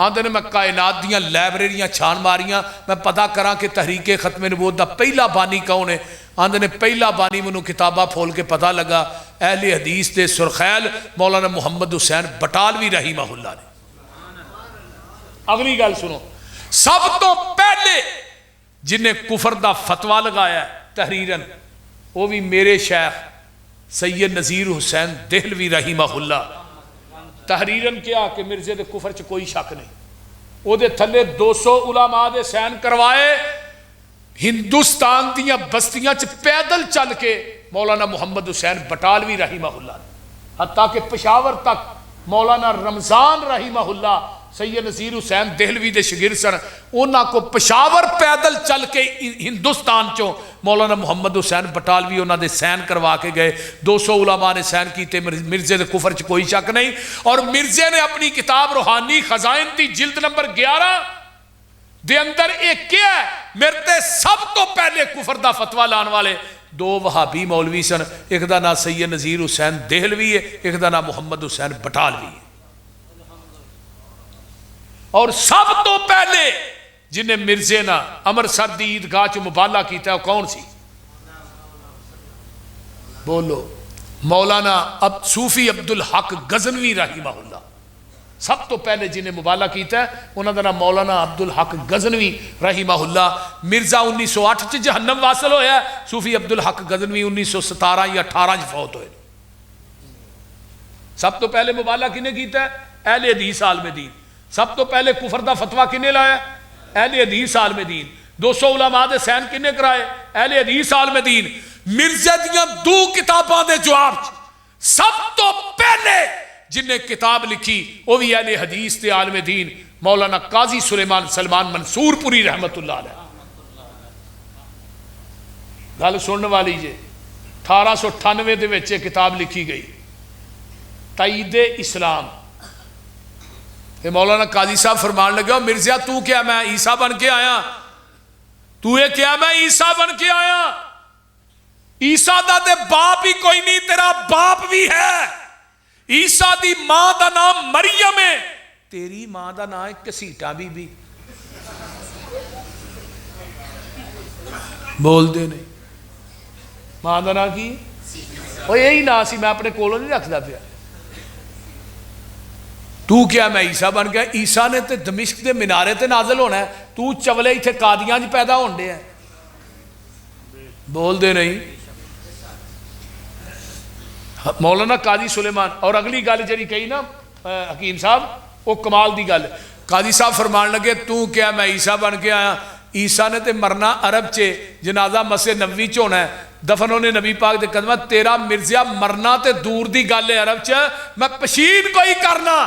S1: آندھے نے میں کائنات دیاں لائبریریاں چھان ماریاں میں پتہ کراں کہ تحریک ختم نبوت دا پہلا بانی کون ہے آندھے نے پہلا بانی منو کتابہ پھول کے پتہ لگا اہل حدیث دے سرخیل مولانا محمد حسین بٹالوی رحمہ اللہ نے اگلی گل سنو سب تو پہلے جنہیں کفر دا فتوہ لگایا ہے تحریرن وہ بھی میرے شیخ سید نذیر حسین دہلوی رحمہ اللہ تحریرن کیا کہ مرزے دے کفر چ کوئی شک نہیں او دے تھلے 200 علماء دے سین کروائے ہندوستان دیاں بستیاں چ پیدل چل کے مولانا محمد حسین بٹالوی رحمہ اللہ نے حتیٰ کہ پشاور تک مولانا رمضان رحمہ اللہ سید نذیر حسین دہلوی دے شگرد سن انہاں کو پشاور پیدل چل کے ہندوستان چوں مولانا محمد حسین بٹالوی انہاں دے سین کروا کے گئے 200 علماء نے سین کیتے مرزے دے کفر چ کوئی شک نہیں اور مرزے نے اپنی کتاب روحانی خزائن دی جلد نمبر 11 دے اندر ایک کیا ہے میرے تے سب تو پہلے کفر دا فتوہ لان والے 2 وہابی مولوی سن ایک دا نا سید نذیر حسین دہلوی ہے ایک دا نا محمد حسین بٹالوی ہے اور سب تو پہلے جنہیں مرزے نا امرتسر دی عیدگاہ چ مبالغہ کیتا ہے کون سی بولو مولانا صوفی عبدالحق غزنوی رحمہ اللہ سب تو پہلے جنہیں مبالغہ کیتا ہے انہوں نے مولانا عبدالحق غزنوی رحمہ اللہ مرزا 1908 چ جہنم واصل ہویا ہے صوفی عبدالحق غزنوی 1917 یا 18 فوت ہوئے سب تو پہلے مبالغہ کنے کیتا ہے؟ اہل حدیث عالم دین. سب تو پہلے کفر دا فتویٰ کنے لایا؟ اہل حدیث عالم دین. 200 علماء دے سین کنے کرائے؟ اہل حدیث عالم دین. مرزا دیاں دو کتاباں دے جواب سب تو پہلے جنہیں کتاب لکھی وہ بھی اہل حدیث تے عالم دین مولانا قاضی سلمان منصور پوری رحمت اللہ علیہ. گل سننے والی جے 1898 دے وچ کتاب لکھی گئی تائید اسلام. کہ مولانا قاضی صاحب فرمان لگا مرزا تو کیا میں عیسیٰ بن کے آیا؟ تو یہ کیا میں عیسیٰ بن کے آیا؟ عیسیٰ دا دے باپ ہی کوئی نہیں، تیرا باپ بھی ہے. عیسیٰ دی ماں دا نام مریم ہے، تیری ماں دا نام ہے کسیٹا بی بی. بول دے نہیں ماں دا نام کی وہ یہی نام سی، میں اپنے کولوں نہیں رکھدا پیا. تو کیا میں عیسیٰ بن گیا؟ عیسیٰ نے تے دمشق دے منارے تے نازل ہونا ہے، تو چولے ہی تھے قادیاں جی پیدا ہوندے ہیں. بول دے نہیں. مولانا قاضی سلیمان. اور اگلی گل جڑی کہی نا حکیم صاحب وہ کمال دی گل. قاضی صاحب فرمان لگے تو کیا میں عیسیٰ بن کے آیا؟ عیسیٰ نے تے مرنا عرب چے، جنازہ مسجد نبوی چ ہونا ہے، دفن ہونے نبی پاک دے قدمہ. تیرا مرزا مرنا تے دور دی گل ہے عرب چ، میں پشین کوئی کرنا،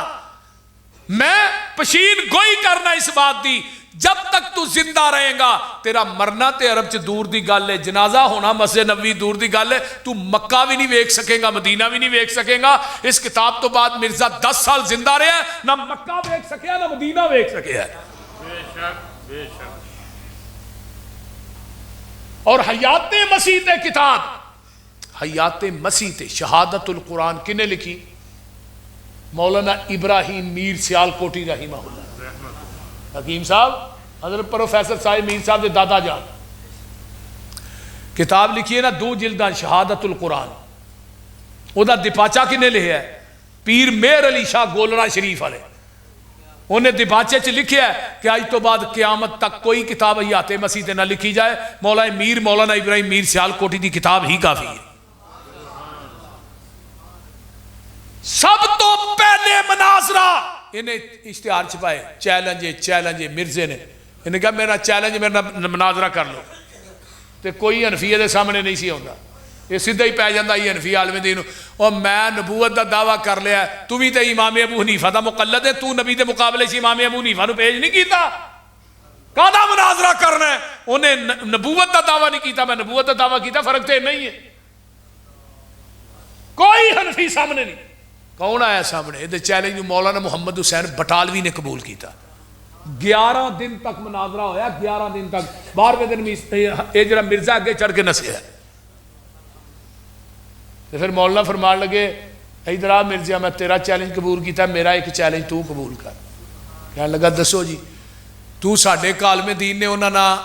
S1: میں پشین کوئی کرنا اس بات دی. جب تک تو زندہ رہے گا تیرا مرنا تے عرب چ دور دی گل ہے، جنازہ ہونا مسجد نبوی دور دی گل ہے. تو مکہ بھی نہیں ویکھ سکے گا، مدینہ بھی نہیں ویکھ سکے گا. اس کتاب تو بعد مرزا 10 سال زندہ رہے ہیں، نہ مکہ ویکھ سکے نہ مدینہ ویکھ سکے ہے.
S4: بے شک بے شک.
S1: اور حیات مسیح تے کتاب، حیات مسیح تے شہادت القرآن کنے لکھی؟ مولانا ابراہیم میر سیال کوٹی رحمہ اللہ. حکیم صاحب حضرت پروفیسر صاحب میر صاحب دے دادا جان کتاب لکھی ہے نا 2 جلداں شہادت القرآن. او دا دپاچا کنے لکھیا ہے؟ پیر مہر علی شاہ گولڑا شریف والے. انہیں دپاچے چ لکھیا ہے کہ آج تو بعد قیامت تک کوئی کتاب حیات مسیح تے نہ لکھی جائے، مولانا ابراہیم میر سیال کوٹی دی کتاب ہی کافی ہے. سب تو پہلے مناظرہ انہیں اشتہار چھپائے، چیلنج مرزے نے. انہیں کہا میرا چیلنج، میرا مناظرہ کر لو. تے کوئی حنفیہ دے سامنے نہیں سی ہوندا، یہ سیدھا ہی پہ جاندہ یہ حنفی عالم دین. اور میں نبوت دا دعویٰ کر لیا ہے، تو بھی تے امام ابو حنیفہ دا مقلد ہے، تو نبی دے مقابلے سے امام ابو حنیفہ نو پیش نہیں کیتا. کہاں مناظرہ کرنا ہے؟ انہیں نبوت دا دعویٰ نہیں کیتا، میں نبوت دا دعویٰ کیتا، فرق تے نہیں ہے. کوئی حنفی سامنے نہیں. کون آیا سامنے؟ یہ چیلنج مولانا محمد حسین بٹالوی نے قبول کیتا. 11 دن تک مناظرہ ہویا، 11 دن تک. 12ویں دن یہ جڑا مرزا اگے چڑھ کے نسیا. پھر مولانا فرمان لگے ادھر آ مرزا، میں تیرا چیلنج قبول کیتا، میرا ایک چیلنج تو قبول کر. کہنے لگا دسو جی. تو ساڈے کالم دین نے انہاں نال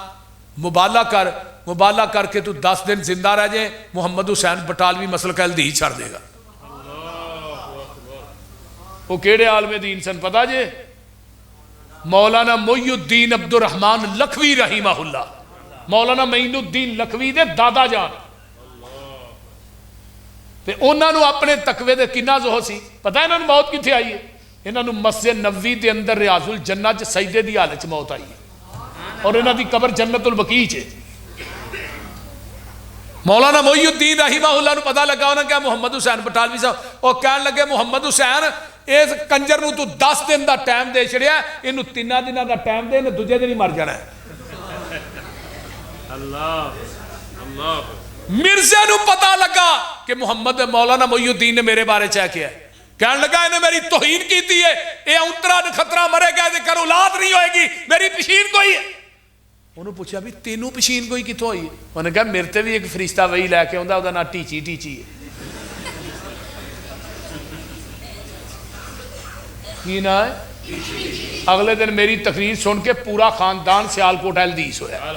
S1: مبالغہ کر کے تو 10 دن زندہ رہ جائے، محمد حسین بٹالوی مسلک الحدیث چھڑ دے گا. وہ کیڑے عالم دین سن پتا جے؟ مولانا محی الدین عبد الرحمن لکھوی رحمہ اللہ. مولانا معین الدین لکھوی دے دادا جان. تے انہاں نو اپنے تقوی دے کنا زہو سی. پتہ ہے انہاں نو موت کتھے آئی ہے؟ انہاں نو مسجد نبوی دے اندر ریاض الجنہ چ سجدے دی حالت چ موت آئی ہے، اور انہاں دی قبر جنت البقیع چ. مولانا محی الدین رحمہ اللہ نو پتہ لگا انہاں کہا محمد حسین بٹالوی صاحب، اور کہن لگے محمد حسین اس کنجر نو تو 10 دن دا ٹائم دے چھڑیا، اینو 3 دن دا ٹائم دے، انہیں دوجے دن ہی مر جانا ہے.
S4: اللہ
S1: مرزا نو پتہ لگا کہ محمد مولانا محی الدین نے میرے بارے چاہ کیا ہے. کہنے لگا انہیں میری توہین کیتی ہے، اے اونترا خطرہ مرے گا، ذکر اولاد نہیں ہوئے گی، میری پشین کوئی ہے. انہوں پوچھا بھی تینوں پشین کوئی کتوں ہوئی ہے؟ انہوں نے کہا میرے تے بھی ایک فرشتہ وہی لے کے ہوندا، او دا نام ٹیچی ہے. کی نا ہے؟ اگلے دن میری تقریر سن کے پورا خاندان سیالکوٹ الحدیث ہویا.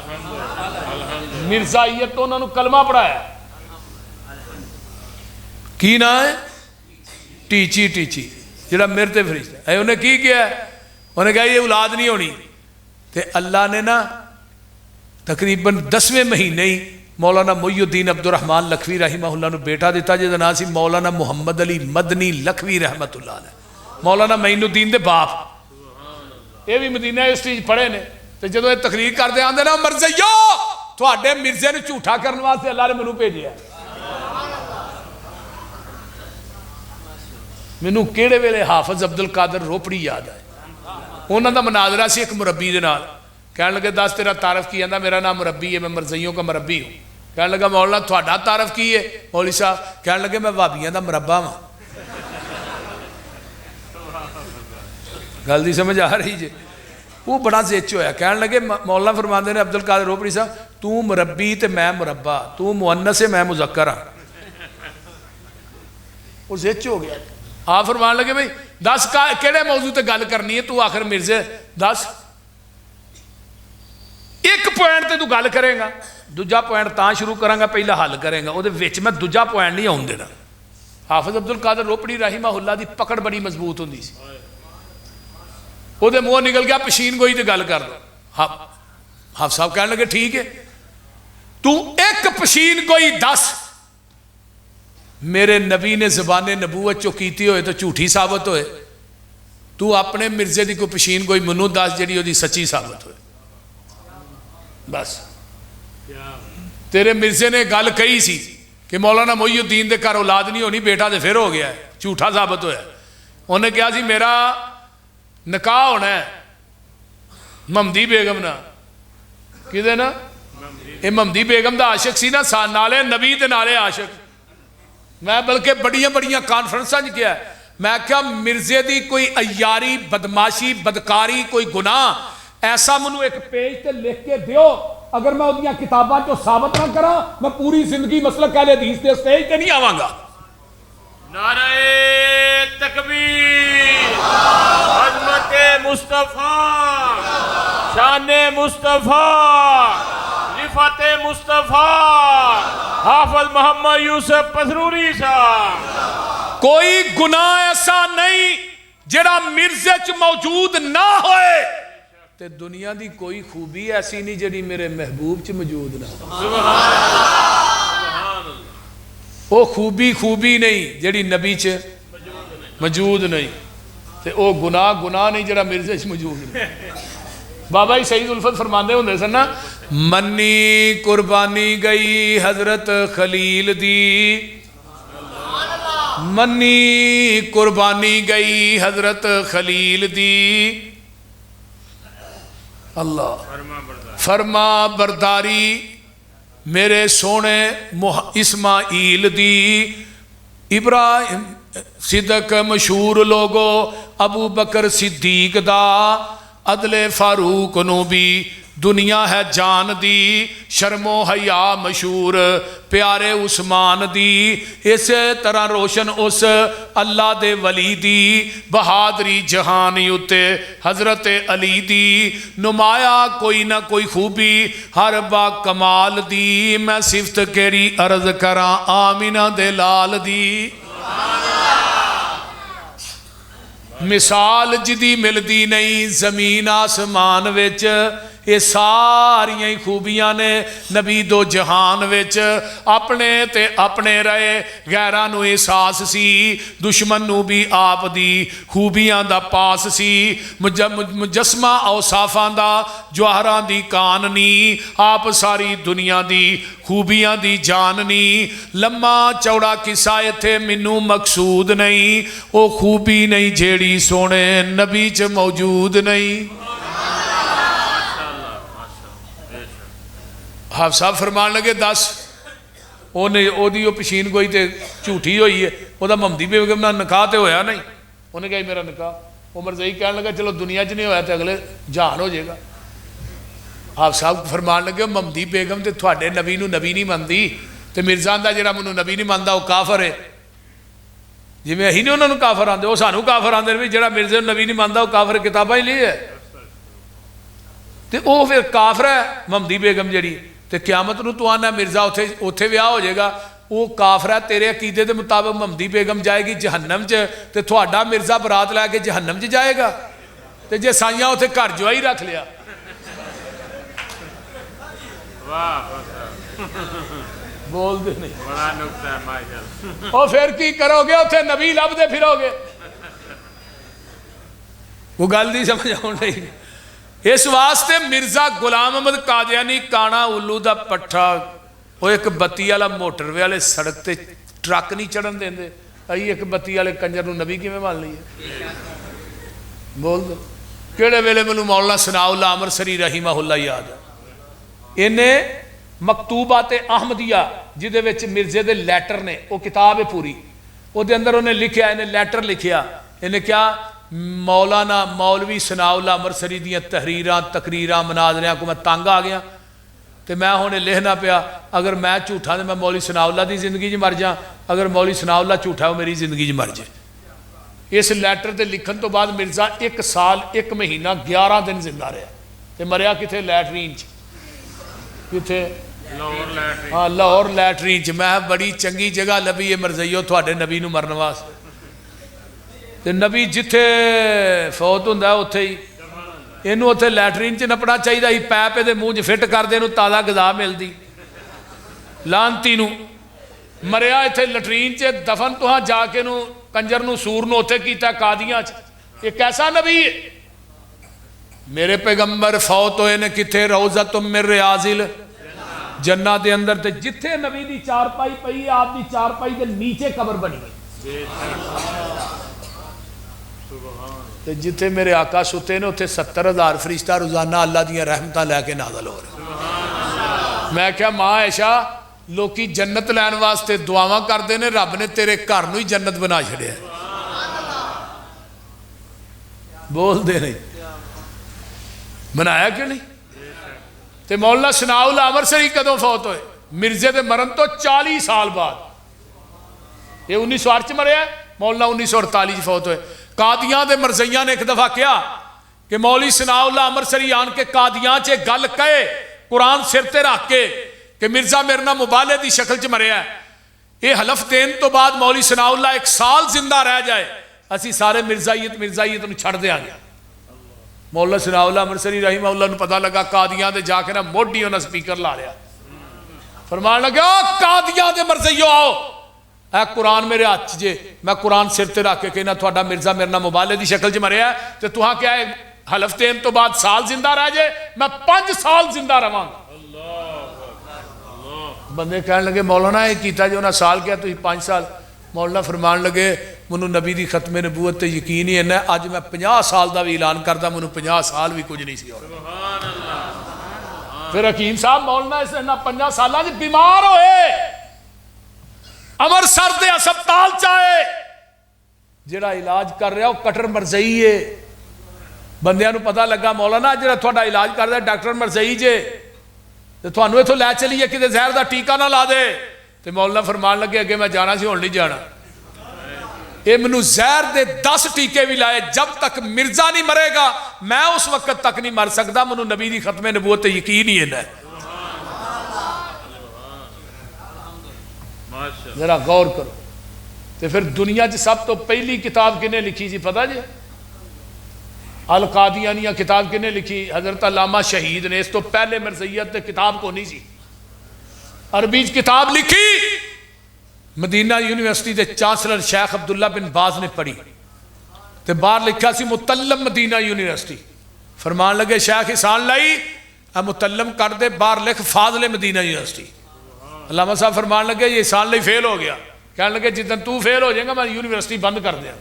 S1: مرزائیت تو انہوں نے کلمہ پڑھایا. کی نا ہے؟ ٹیچی جڑا میرے تے فرشتہ ہے. انہیں کی کیا ہے؟ انہیں کہا یہ اولاد نہیں ہونی. تے اللہ نے نا تقریباً 10ویں مہینے ہی مولانا محی الدین عبد الرحمان لکھوی رحمہ اللہ نو بیٹا دیتا جہاں نام سی مولانا محمد علی مدنی لکھوی رحمت اللہ علیہ، مولانا معین الدین دے باپ، یہ بھی مدینہ یونیورسٹی پڑھے نے. تو جدو یہ تقریر کرتے آتے نا مرزیو تھوڑے مرزے نے جھوٹا کرنے واسطے اللہ نے مینوں بھیجیا. مینوں کہڑے ویلے حافظ عبد القادر روپڑی یاد آئے، انہوں دا مناظرہ سی ایک مربی دے نال. کہنے لگے دس تیرا تعارف کی؟ آندا میرا نام مربی ہے، میں مرزیوں کا مربی ہوں. کہنے لگا مولانا تھوڑا تعارف کی ہے؟ مولوی صاحب کہنے لگے میں وہابیاں دا مربع ہاں. گل دی سمجھ آ رہی جی؟ وہ بڑا زچ ہویا. کہنے لگے مولانا فرماندے نے عبد القادر روپڑی صاحب تو مربی تے میں مربع، تو مؤنث ہے میں مذکر ہاں. وہ زچ ہو گیا. آپ فرمان لگے بھائی دس کہڑے موضوع تے گل کرنی ہے؟ تو آخر مرزے دس ایک پوائنٹ تے تو گل کرے گا، دوجا پوائنٹ تاں شروع کریں گا پہلا حل کریں گا، وہ میں دوجا پوائنٹ نہیں آن دینا. حافظ عبد القادر روپڑی رحمہ اللہ دی پکڑ بڑی مضبوط ہوندی سی. وہ منہ نکل گیا پشین گوئی تے گل کر دو. حافظ صاحب کہنے لگے ٹھیک ہے تو ایک پشین گوئی دس میرے نبی نے زبان نبوت چو کیتی ہوئے تو جھوٹھی ثابت ہوئے، تو اپنے مرزے دی کوئی پشین گوئی منو دس جڑی دی سچی ثابت ہوئے. بس تیرے مرزے نے گل کہی سی کہ مولانا محی الدین دے گھر اولاد نہیں ہونی، بیٹا دے پھر ہو گیا ہے، جھوٹا ثابت ہویا. انہیں کہا سی میرا نکاح ہونا ہے ممدی بیگم نا، کدے نا یہ ممدی بیگم دا عاشق سی نا، نالے نبی دے نالے عاشق. میں بلکہ بڑیاں بڑیاں کانفرنساں کیا ہے، میں کیا مرزے دی کوئی عیاری بدماشی بدکاری کوئی گناہ ایسا منو ایک پیج تے لکھ کے دیو، اگر میں ادیاں کتاباں چو ثابت نہ کرا میں پوری زندگی مسلک اہل حدیث دے سٹیج تے نہیں آواں گا.
S4: نعرہ تکبیر، عظمت مصطفیٰ، شان مصطفیٰ، رفعت مصطفیٰ، حافظ محمد یوسف پسروری صاحب.
S1: کوئی گناہ ایسا نہیں جڑا مرزے چ موجود نہ ہوئے، تے دنیا دی کوئی خوبی ایسی نہیں جڑی میرے محبوب چ موجود نہ ہو. وہ خوبی نہیں جڑی نبی چ موجود نہیں، تے او گناہ نہیں جڑا مرزے چ موجود نہیں. بابا ہی سعید الفت فرماندے ہوندے سن نا، منی قربانی گئی حضرت خلیل دی، منی قربانی گئی حضرت خلیل دی، اللہ فرما برداری میرے سونے اسماعیل دی. ابراہیم صدق مشہور لوگو ابو بکر صدیق دا، عدل فاروق نو بھی دنیا ہے جان دی، شرم و حیا مشہور پیارے عثمان دی. اس طرح روشن اس اللہ دے ولی دی، بہادری جہان اتے حضرت علی دی. نمایا کوئی نہ کوئی خوبی ہر با کمال دی، میں صفت کیری عرض کراں آمینہ دے لال دی. مثال جدی ملدی نہیں زمین آسمان وچ، یہ ساریاں خوبیاں نے نبی دو جہان وچ. اپنے تے اپنے رہے غیران نو احساس سی، دشمن نو بھی آپ دی خوبیاں دا پاس سی. مجسمہ اوصافاں دا جوہراں دی کاننی، آپ ساری دنیا دی خوبیاں دی جاننی. لمحہ چوڑا قصہ ایتھے مینوں مقصود نہیں، او خوبی نہیں جیڑی سونے نبی چ موجود نہیں. حافظ صاحب فرمان لگے دس او دی پشین گوئی تے جھوٹھی ہوئی ہے، او دا ممدی بیگم نال نکاح تے ہویا نہیں. انہیں کہا میرا نکاح، عمر زئی کہنے لگا چلو دنیا چ نہیں ہویا تے اگلے جہان ہو جائے گا. حافظ صاحب فرمان لگے ممدی بیگم تے تھوڑے نبی نو نبی نہیں مندی، تے مرزان دا جڑا منو نبی نہیں ماندا وہ کافر ہے. جی میں ہی نہیں انہوں نے کافر آندے، وہ سانو کافر آندے بھی جڑا مرزے نبی نہیں ماندا وہ کافر کتاباں ہی لی ہے. تے او پھر کافر ہے ممدی بیگم جڑی، تے قیامت نو تو آنا مرزا اوتھے ویاہ ہو جائے گا، وہ کافر ہے تیرے عقیدے دے مطابق ممدی بیگم جائے گی جہنم چ، تے تھوڑا مرزا برات لے کے جہنم چ جائے گا. تے جے سائیاں اوتھے گھر جو ہی رکھ لیا. بول دے نہیں
S4: بڑا نقطہ ہے ماشاءاللہ.
S1: اور پھر کی کرو گے اتنے نبی لبدے پھرو گے وہ گل نہیں سمجھ آن رہی. اس واسطے مرزا غلام احمد قادیانی کانا الو دا پٹھا وہ ایک بتی والا موٹر وے والے سڑک تے ٹرک نہیں چڑھن دیں دے ائی ایک بتی والے کنجر نو نبی کیویں مان لئیے بول دو. کہڑے ویلے مینوں مولانا ثناء اللہ امرسری رحمہ اللہ یاد ہے انہیں مکتوبات احمدیہ جہدے وچ مرزے دے لیٹر نے وہ کتاب ہے پوری وہ دے اندر انہیں لکھیا انہیں لیٹر لکھیا انہیں کیا مولانا مولوی ثناء اللہ امرسری دیاں تحریراں تقریراں مناظریاں کو میں تنگ آ گیا تو میں ہونے لکھنا پیا اگر میں جھوٹا تو میں مولوی ثناء اللہ دی زندگی مر جا اگر مولوی ثناء اللہ جھوٹا وہ میری زندگی مر جائے. اس لیٹر دے لکھن تو بعد مرزا 1 سال 1 مہینہ 11 دن زندہ رہا تو مریا کتنے لیٹرین کتنے ہاں لاہور لیٹرین میں بڑی چنگی جگہ لبھی ہے مرزائیو تھوڑے نبی نو مرن واسطے تے نبی جتھے فوت ہوندا ہے اوتھے ہی اینو اوتھے لیٹرین چ نپنا چاہیے ہی پیپ دے منہ چ فٹ کر دے نو تازہ غذا ملدی لانتی نو مریا ایتھے لیٹرین چ دفن تو ہاں جا کے نو کنجر نو سور نو اوتھے کیتا قادیاں چ یہ کیسا نبی ہے. میرے پیغمبر فوت ہوئے نے کتھے روضۃ من ریاض الجنہ دے اندر تے جتھے نبی دی چارپائی پئی ہے آپ دی چارپائی دے نیچے قبر بنی ہے تے جتھے میرے آقا ستے نے اتھے 70,000 فرشتہ روزانہ اللہ دیاں رحمتاں لے کے نازل ہو رہے. میں کیا ماں عائشہ لوکی جنت لین واسطے دعاواں کردے نے رب نے تیرے گھر نو ہی جنت بنا چھڑیا ہے بول دے نہیں بنایا کیوں نہیں. تے مولانا ثناء اللہ امرسری کدوں فوت ہوئے مرزے دے مرن تو 40 سال بعد یہ 1908 مریا مولانا 1948 فوت ہوئے. قادیاں دے مرزیاں نے ایک دفعہ کیا کہ مولوی ثناء اللہ امرسری آن کے قادیاں چے گل کہے قرآن سر تے رکھ کے کہ مرزا میرے نہ مبالے دی شکل چ مریا ہے یہ حلف دین تو بعد مولوی ثناء اللہ 1 سال زندہ رہ جائے اسی سارے مرزائیت نو چھڑ دیا گیا. مولانا ثناء اللہ امرسری رحمہ اللہ نو پتہ لگا قادیاں دے جا کے نا موڈی انہاں سپیکر لا لیا فرمان لگا قادیاں دے مرزائیو آؤ اے قرآن میرے ہاتھ جے میں قرآن سر تے رکھ کے کہنا تھوڑا مرزا میرے نہ مبالے دی شکل چ مریا ہے تے تہاں کیا ہے حلف دین تو بعد سال زندہ رہ جائے میں 5 سال زندہ رہاں گا. بندے کہنے لگے مولانا یہ کیتا جو نہ سال کیا تو 5 سال. مولانا فرمان لگے منو نبی دی ختم نبوت تے یقین ہی ہے اج میں 50 سال دا بھی اعلان کردا منو 50 سال بھی کچھ نہیں سی ہو. پھر حکیم صاحب مولانا اس نے 5 سالاں دی بیمار ہوئے امرسر دے ہسپتال چاہے جڑا علاج کر رہا وہ کٹر مرزئی ہے. بندیاں نو پتہ لگا مولانا جڑا تھوڑا علاج کر رہا ڈاکٹر مرزئی جے تے تھانوں ایتھوں لے چلیے کتے زہر دا ٹیکا نہ لا دے تے مولانا فرمان لگے اگے میں جانا سی ہن نہیں جانا اے منو زہر دے 10 ٹیکے بھی لائے جب تک مرزا نہیں مرے گا میں اس وقت تک نہیں مر سکتا منو نبی دی ختم نبوت تے یقین ہی ہے. ذرا غور کرو تے پھر دنیا چ سب تو پہلی کتاب کنے لکھی سی پتہ جی القادیانیہ کتاب کنے لکھی حضرت علامہ شہید نے. اس تو پہلے مرزیت تے کتاب کو نہیں سی عربی کتاب لکھی مدینہ یونیورسٹی دے چانسلر شیخ عبداللہ بن باز نے پڑھی تے باہر لکھا سی متلم مدینہ یونیورسٹی. فرمان لگے شیخ احسان لائی متلم کر دے باہر لکھ فاضل مدینہ یونیورسٹی. علامہ صاحب فرمان لگے یہ احسان لائی فیل ہو گیا کہنے لگے جتن تو فیل ہو جائے گا میں یونیورسٹی بند کر دیا.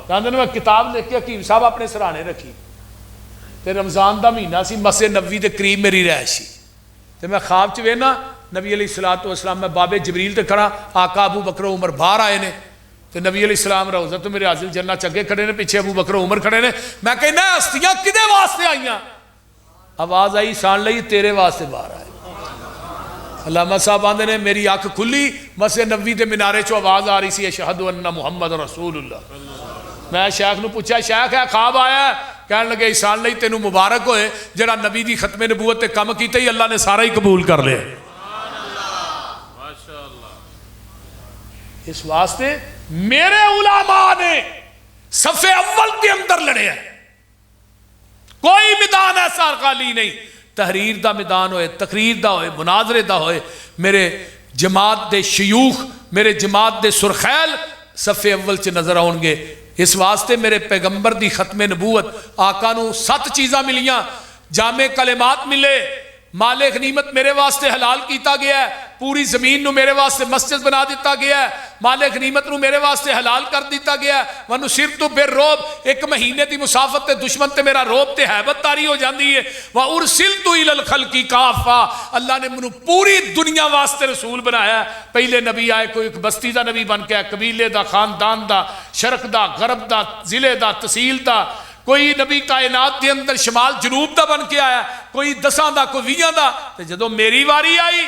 S1: کہنے میں کتاب لکھ کے حکیم صاحب اپنے سرانے رکھی تے رمضان دا مہینہ سی مسجد نبوی دے قریب میری رہائش سی تے میں خواب چ وینا نبی علیہ الصلوۃ والسلام میں بابے جبریل تے کھڑا آقا ابو بکر و عمر باہر آئے نے تے نبی علیہ السلام روضۃ من ریاض الجنہ چگے کھڑے نے پیچھے ابو بکر و عمر کھڑے نے. میں کہنا ہستیاں کدے واسطے آئیاں آواز آئی سان لئی تیرے واسطے باہر آئے. علامہ صاحب آندے نے میری آنکھ کھلی مسجد نبوی دے مینارے چو آواز آ رہی سی اشہد ان محمد رسول اللہ. میں شیخ نو پوچھا شیخ ہے خواب آیا ہے کہنے لگے احسان لئی تینوں مبارک ہوئے جڑا نبی دی ختم نبوت تے کم کیتے ہی اللہ نے سارا ہی قبول کر لیا. اس واسطے میرے علماء نے صف اول کے اندر لڑے ہیں کوئی میدان ایسا خالی نہیں. تحریر دا میدان ہوئے، تقریر دا ہوئے، مناظرے دا ہوئے، میرے جماعت دے شیوخ، میرے جماعت دے سرخیل صف اول چ نظر آؤں گے۔ اس واسطے میرے پیغمبر دی ختم نبوت آقا نو 7 چیزاں ملیاں، جامع کلمات ملے، مال غنیمت میرے واسطے حلال کیتا گیا ہے، پوری زمین نو میرے واسطے مسجد بنا دیتا گیا ہے، مال غنیمت نو میرے واسطے حلال کر دیتا گیا ہے، وَنُصِرْتُ بِالرُّعْبِ، ایک مہینے دی مسافت تے دشمن تے میرا روب تے حیبت تاری ہو جاندی ہے، وَأُرْسِلْتُ إِلَى الْخَلْقِ كَافَّةً، اللہ نے منو پوری دنیا واسطے رسول بنایا ہے۔ پہلے نبی آئے، کوئی ایک بستی دا نبی بن کے آئے، قبیلے دا، خاندان دا، شرق دا، غرب دا، ضلع دا، تحصیل دا، کوئی نبی کائنات دے اندر شمال جنوب دا بن کے آیا، کوئی 10 دا، کوئی 20 دا، تے جدو میری واری آئی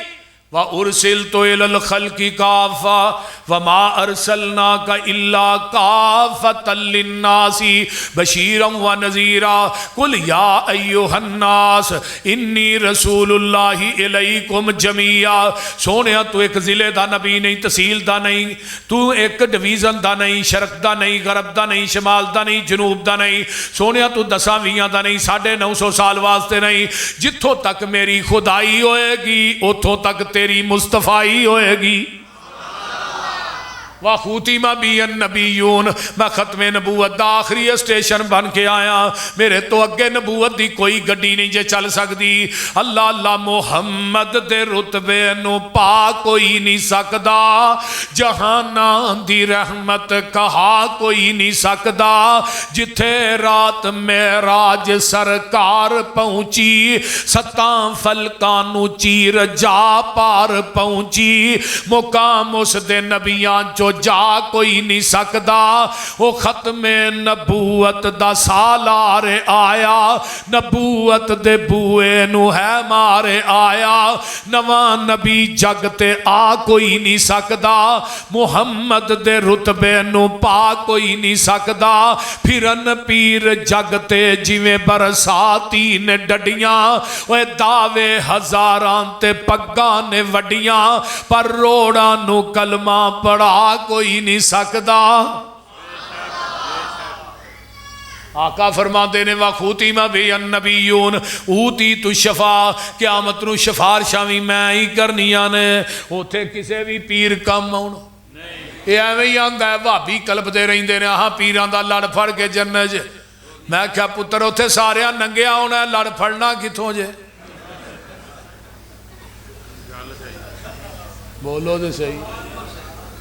S1: وَأُرْسِلْتُ إِلَى الْخَلْقِ كَافَّةً وَمَا أَرْسَلْنَاكَ إِلَّا كَافَّةً لِلنَّاسِ بَشِيرًا وَنَذِيرًا قُلْ يَا أَيُّهَا النَّاسُ إِنِّي رَسُولُ اللَّهِ إِلَيْكُمْ جَمِيعًا۔ سونیا تو ایک ضلع دا نبی نہیں، تحصیل دا نہیں، تو ایک ڈویژن دا نہیں، شرق دا نہیں، غرب دا نہیں، شمال دا نہیں، جنوب دا نہیں، سونیا تو 10-20 دا نہیں، 950 سال واسطے نہیں، جتھوں تک میری خدائی ہوئے گی اتھوں تک تیری مصطفیٰ ہوئے گی۔ وَخُوتِمَ بِيَ النَّبِيُّونَ، میں ختم نبوت دا آخری اسٹیشن بن کے آیا، میرے تو اگے نبوت دی کوئی گڈی نہیں جے چل سکتی۔ اللہ اللہ محمد دے رتبے نو پا کوئی نہیں سکدا، جہاناں دی رحمت کہا کوئی نہیں سکدا، جتھے رات معراج سرکار پہنچی، 7 فلکاں نو چیر جا پار پہنچی، مقام اس دے نبیاں جو جا کوئی نہیں سکدا۔ وہ ختم نبوت دا سالار آیا، نبوت دے بوئے نو ہے مارے آیا، نواں نبی جگ تے آ کوئی نہیں سکدا، محمد دے رتبے نو پا کوئی نہیں سکدا۔ پھرن پیر جگ تے جویں برساتی نے ڈڈیاں، وہ دعوے ہزاراں تے پگاں نے وڈیاں، پر روڑاں نو کلمہ پڑھا کوئی نہیں سکدا۔ آقا فرماتے نے وَخُوتِمَ بِيَ النَّبِيُّونَ اُوتِیتُ الشَّفَاعَ، قیامت نو شفارشاں وی میں ہی کرنیاں نے، اوتھے کسے بھی پیر کم آؤں یہ ایویں ہی آندا ہے بھابی کلب دے رہندے نے ہاں پیران دا لڑ پھڑ کے جنت۔ میں کہا پتر اوتھے سارے ننگیا ہونا ہے، لڑ پھڑنا کتھوں جے؟ بولو دے صحیح۔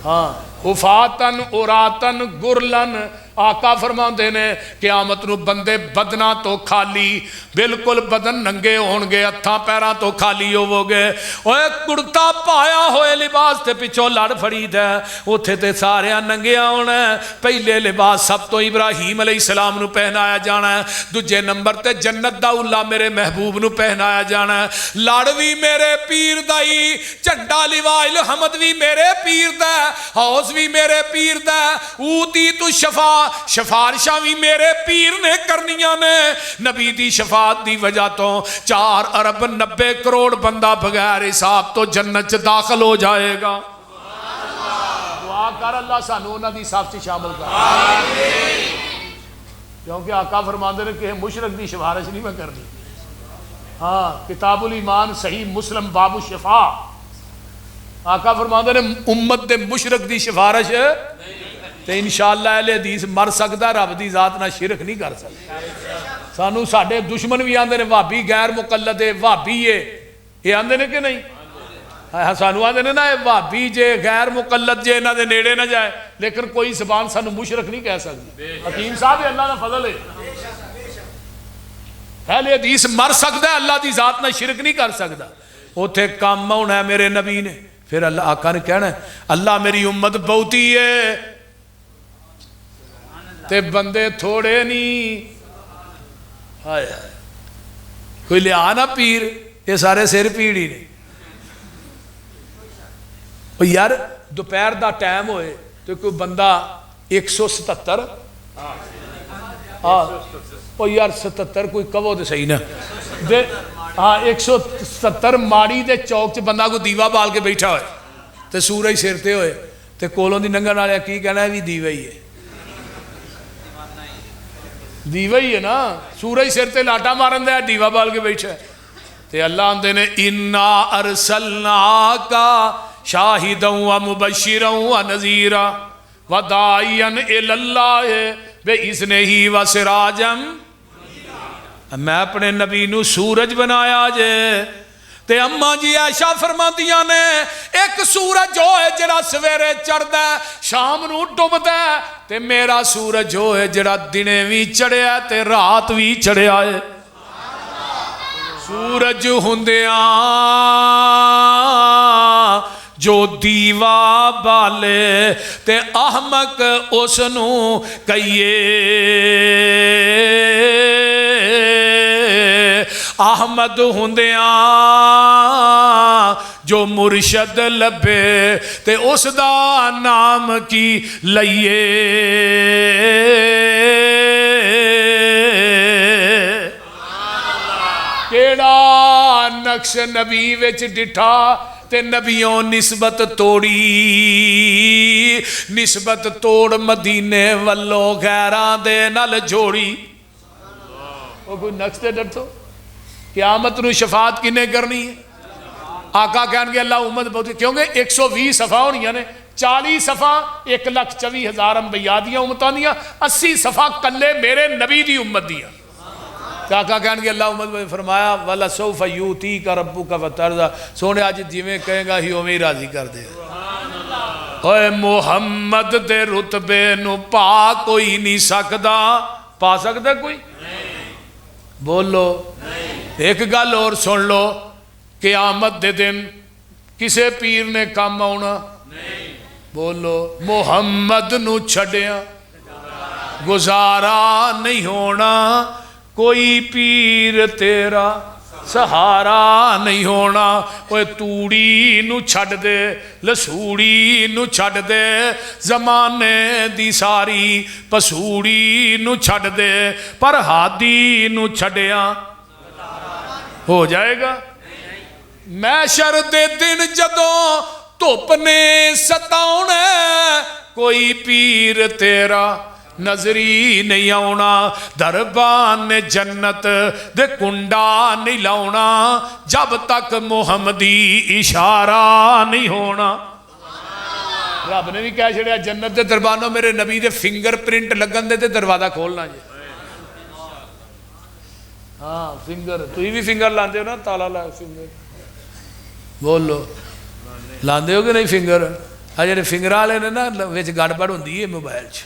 S1: ہاں حفاتن عراتن گرلن، آقا فرماندے نے قیامت نو بندے بدنا تو خالی، بالکل بدن ننگے ہونگے، ہتھاں پیراں تو خالی ہوو گے، اوے کرتا پایا ہوئے لباس تے پچھو لڑ پھڑی دے، اوتھے تے سارے ننگیا ہونا ہے۔ پہلے لباس سب تو ابراہیم علیہ السلام نو پہنایا جانا ہے، دوجے نمبر تے جنت دا اللہ میرے محبوب نو پہنایا جانا ہے، لڑ بھی میرے پیر دائی، چنڈا لواء الحمد بھی میرے پیر دا، حوض بھی میرے پیر دا، اوتی تو شفارشاں بھی میرے پیر نے کرنیاں نے۔ نبی دی شفاعت دی وجہ تو 4 ارب 90 کروڑ بندہ بغیر حساب تو جنت داخل ہو جائے گا۔ دعا کر اللہ سانو انہاں دی صف وچ شامل کر، کیونکہ آقا فرماندے نے کہ مشرک دی شفارش نہیں میں کرنی۔ ہاں کتاب الایمان صحیح مسلم باب الشفاء، آقا فرماندے نے امت دے مشرک دی شفارش تے انشاءاللہ اہل حدیث مر سکتا، رب دی ذات نہ شرک نہیں کر سکتا۔ سانو ساڈے دشمن بھی آندے نے وہابی غیر مقلد ہے، وہابی ہے، یہ آندے نے کہ نہیں؟ سانو آندے نے نا وہابی جے غیر مقلد جے انہاں دے نیڑے نہ جائے، لیکن کوئی زبان سانو مشرک نہیں کہہ سکتی۔ حکیم صاحب اللہ دا فضل ہے، اہل حدیث مر سکتا ہے، اللہ دی ذات نہ شرک نہیں کر سکتا۔ اوتھے کام ہونا ہے میرے نبی نے، پھر اللہ آقا نے کہنا ہے اللہ میری امت بہتی ہے تے بندے تھوڑے نہیں، ہائے ہائے کوئی لیا نا پیر، یہ سارے سر پیڑی نے۔ یار دوپہر دا ٹائم ہوئے تو کوئی بندہ 177 یار 77 کوئی کہو دے صحیح نا، ہاں 170 ماڑی دے چوک چ بندہ کو دیوا بال کے بیٹھا ہوئے تے سورج سرتے ہوئے تے کولوں دی ننگن والے کی کہنا ہے بھی دیوا ہی ہے، دیوا ہی ہے نا، سورج سر تے لاٹا مارن دے دیوا بال کے بیٹھا ہے، تے اللہ آندے نے انا ارسلناکا شاہدا و مبشرا و نذیرا و داعیا الی اللہ باذنہ و سراجا، میں اپنے نبی نو سورج بنایا جے تے اماں جی عائشہ فرماندیاں نے ایک سورج جو ہے جڑا سویرے چڑھدا ہے شام نو ڈوبدا ہے تے میرا سورج جو ہے جڑا دنے وی چڑھیا تے رات وی چڑھیا ہے۔ سورج ہوندیاں جو دیوا بالے تے احمق اس نو کہیے، احمد ہوندیاں جو مرشد لبے تے اس دا نام کی لئیے۔ کیڑا نقش نبی وچ ڈٹھا تے نبیوں نسبت توڑی، نسبت توڑ مدینے والو غیران دے نال جوڑی۔ وہ کوئی نقش دے ڈٹھو قیامت نو شفاعت کنے کرنی ہے؟ آقا کہن گے اللہ امت بہت، کیونکہ 120 صفحہ ہونیاں نے، 40 صفحہ 1,24,000 انبیاء دیاں امتاں دیاں، 80 صفحہ کلے میرے نبی دی امت دیاں۔ آقا کہن گے اللہ امت فرمایا وَلَسَوْفَ يُؤْتِيكَ رَبُّكَ فَتَرْضَىٰ، سونے آج جویں کہیں گا ہی اویں راضی کر دے۔ اے محمد دے رتبے نو پا کوئی نہیں سکدا، پا سکدا کوئی؟ بولو ایک گل اور سن لو، قیامت دے دن کسے پیر نے کام آنا؟ بولو محمد نو چھڑیاں گزارا نہیں ہونا، کوئی پیر تیرا سہارا نہیں ہونا۔ اوے توڑی نو چھڑ دے، لسوڑی نو چھڑ دے، زمانے دی ساری پسوڑی نو چھڑ دے، پر ہادی نو چھڑیاں ہو جائے گا۔ محشر دے دن جدوں دھوپ نے ستاؤنا، کوئی پیر تیرا نظری نہیں آونا، دربان جنت دے کنڈا نہیں لاؤنا، جب تک محمدی اشارہ نہیں ہونا۔ رب نے بھی کہہ چھڑیا جنت دے دربانوں میرے نبی دے فنگر پرنٹ لگن دے تے دروازہ کھولنا جی۔ ہاں فنگر، تو ہی بھی فنگر لاندے ہو نا، تالا لا فنگر، بولو لاندے ہو کہ نہیں فنگر؟ جڑے فنگر والے نے نا وچ گڑبڑ ہوندی ہے موبائل چ،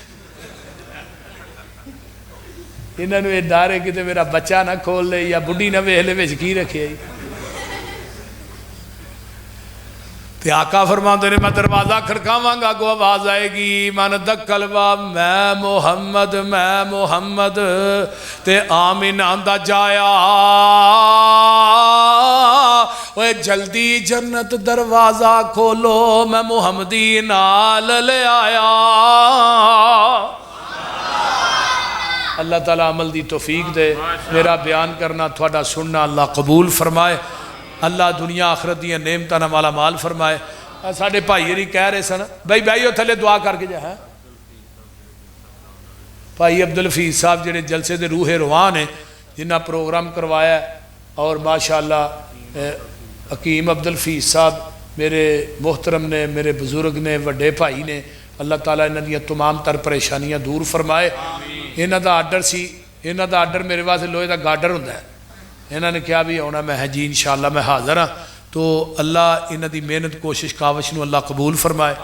S1: انہوں نے ڈر ہے کہ میرا بچہ نہ کھول لے یا بڈھی نہ ویکھ لے وچ کی رکھے۔ تے آقا فرماندے نے میں دروازہ کھڑکاواں گا، کو آواز آئے گی من دکل باب، میں محمد تے آمین آندا جایا، اوے جلدی جنت دروازہ کھولو میں محمدی نال لے آیا۔ اللہ تعالیٰ عمل دی توفیق دے، میرا بیان کرنا تھوڑا سننا اللہ قبول فرمائے، اللہ دنیا آخرت دیا نعمتاں نال مالا مال فرمائے۔ ساڈے بھائی ہری کہہ رہے سن بھائی بھائیو تھلے دعا کر کے جا ہے بھائی عبدالحفیظ صاحب جڑے جلسے دے روح رواں نے جنہ پروگرام کروایا ہے، اور ماشاءاللہ حکیم عبدالحفیظ صاحب میرے محترم نے، میرے بزرگ نے، وڈے بھائی نے، اللہ تعالیٰ انہاں دیاں تمام تر پریشانیاں دور فرمائے۔ انہاں دا آرڈر سی، انہاں دا آرڈر میرے واسطے لوہے دا گارڈر ہوندا ہے، انہاں نے کہا بھی ہونا، میں جی انشاءاللہ میں حاضر ہاں، تو اللہ انہاں دی محنت کوشش کاوش نو اللہ قبول فرمائے۔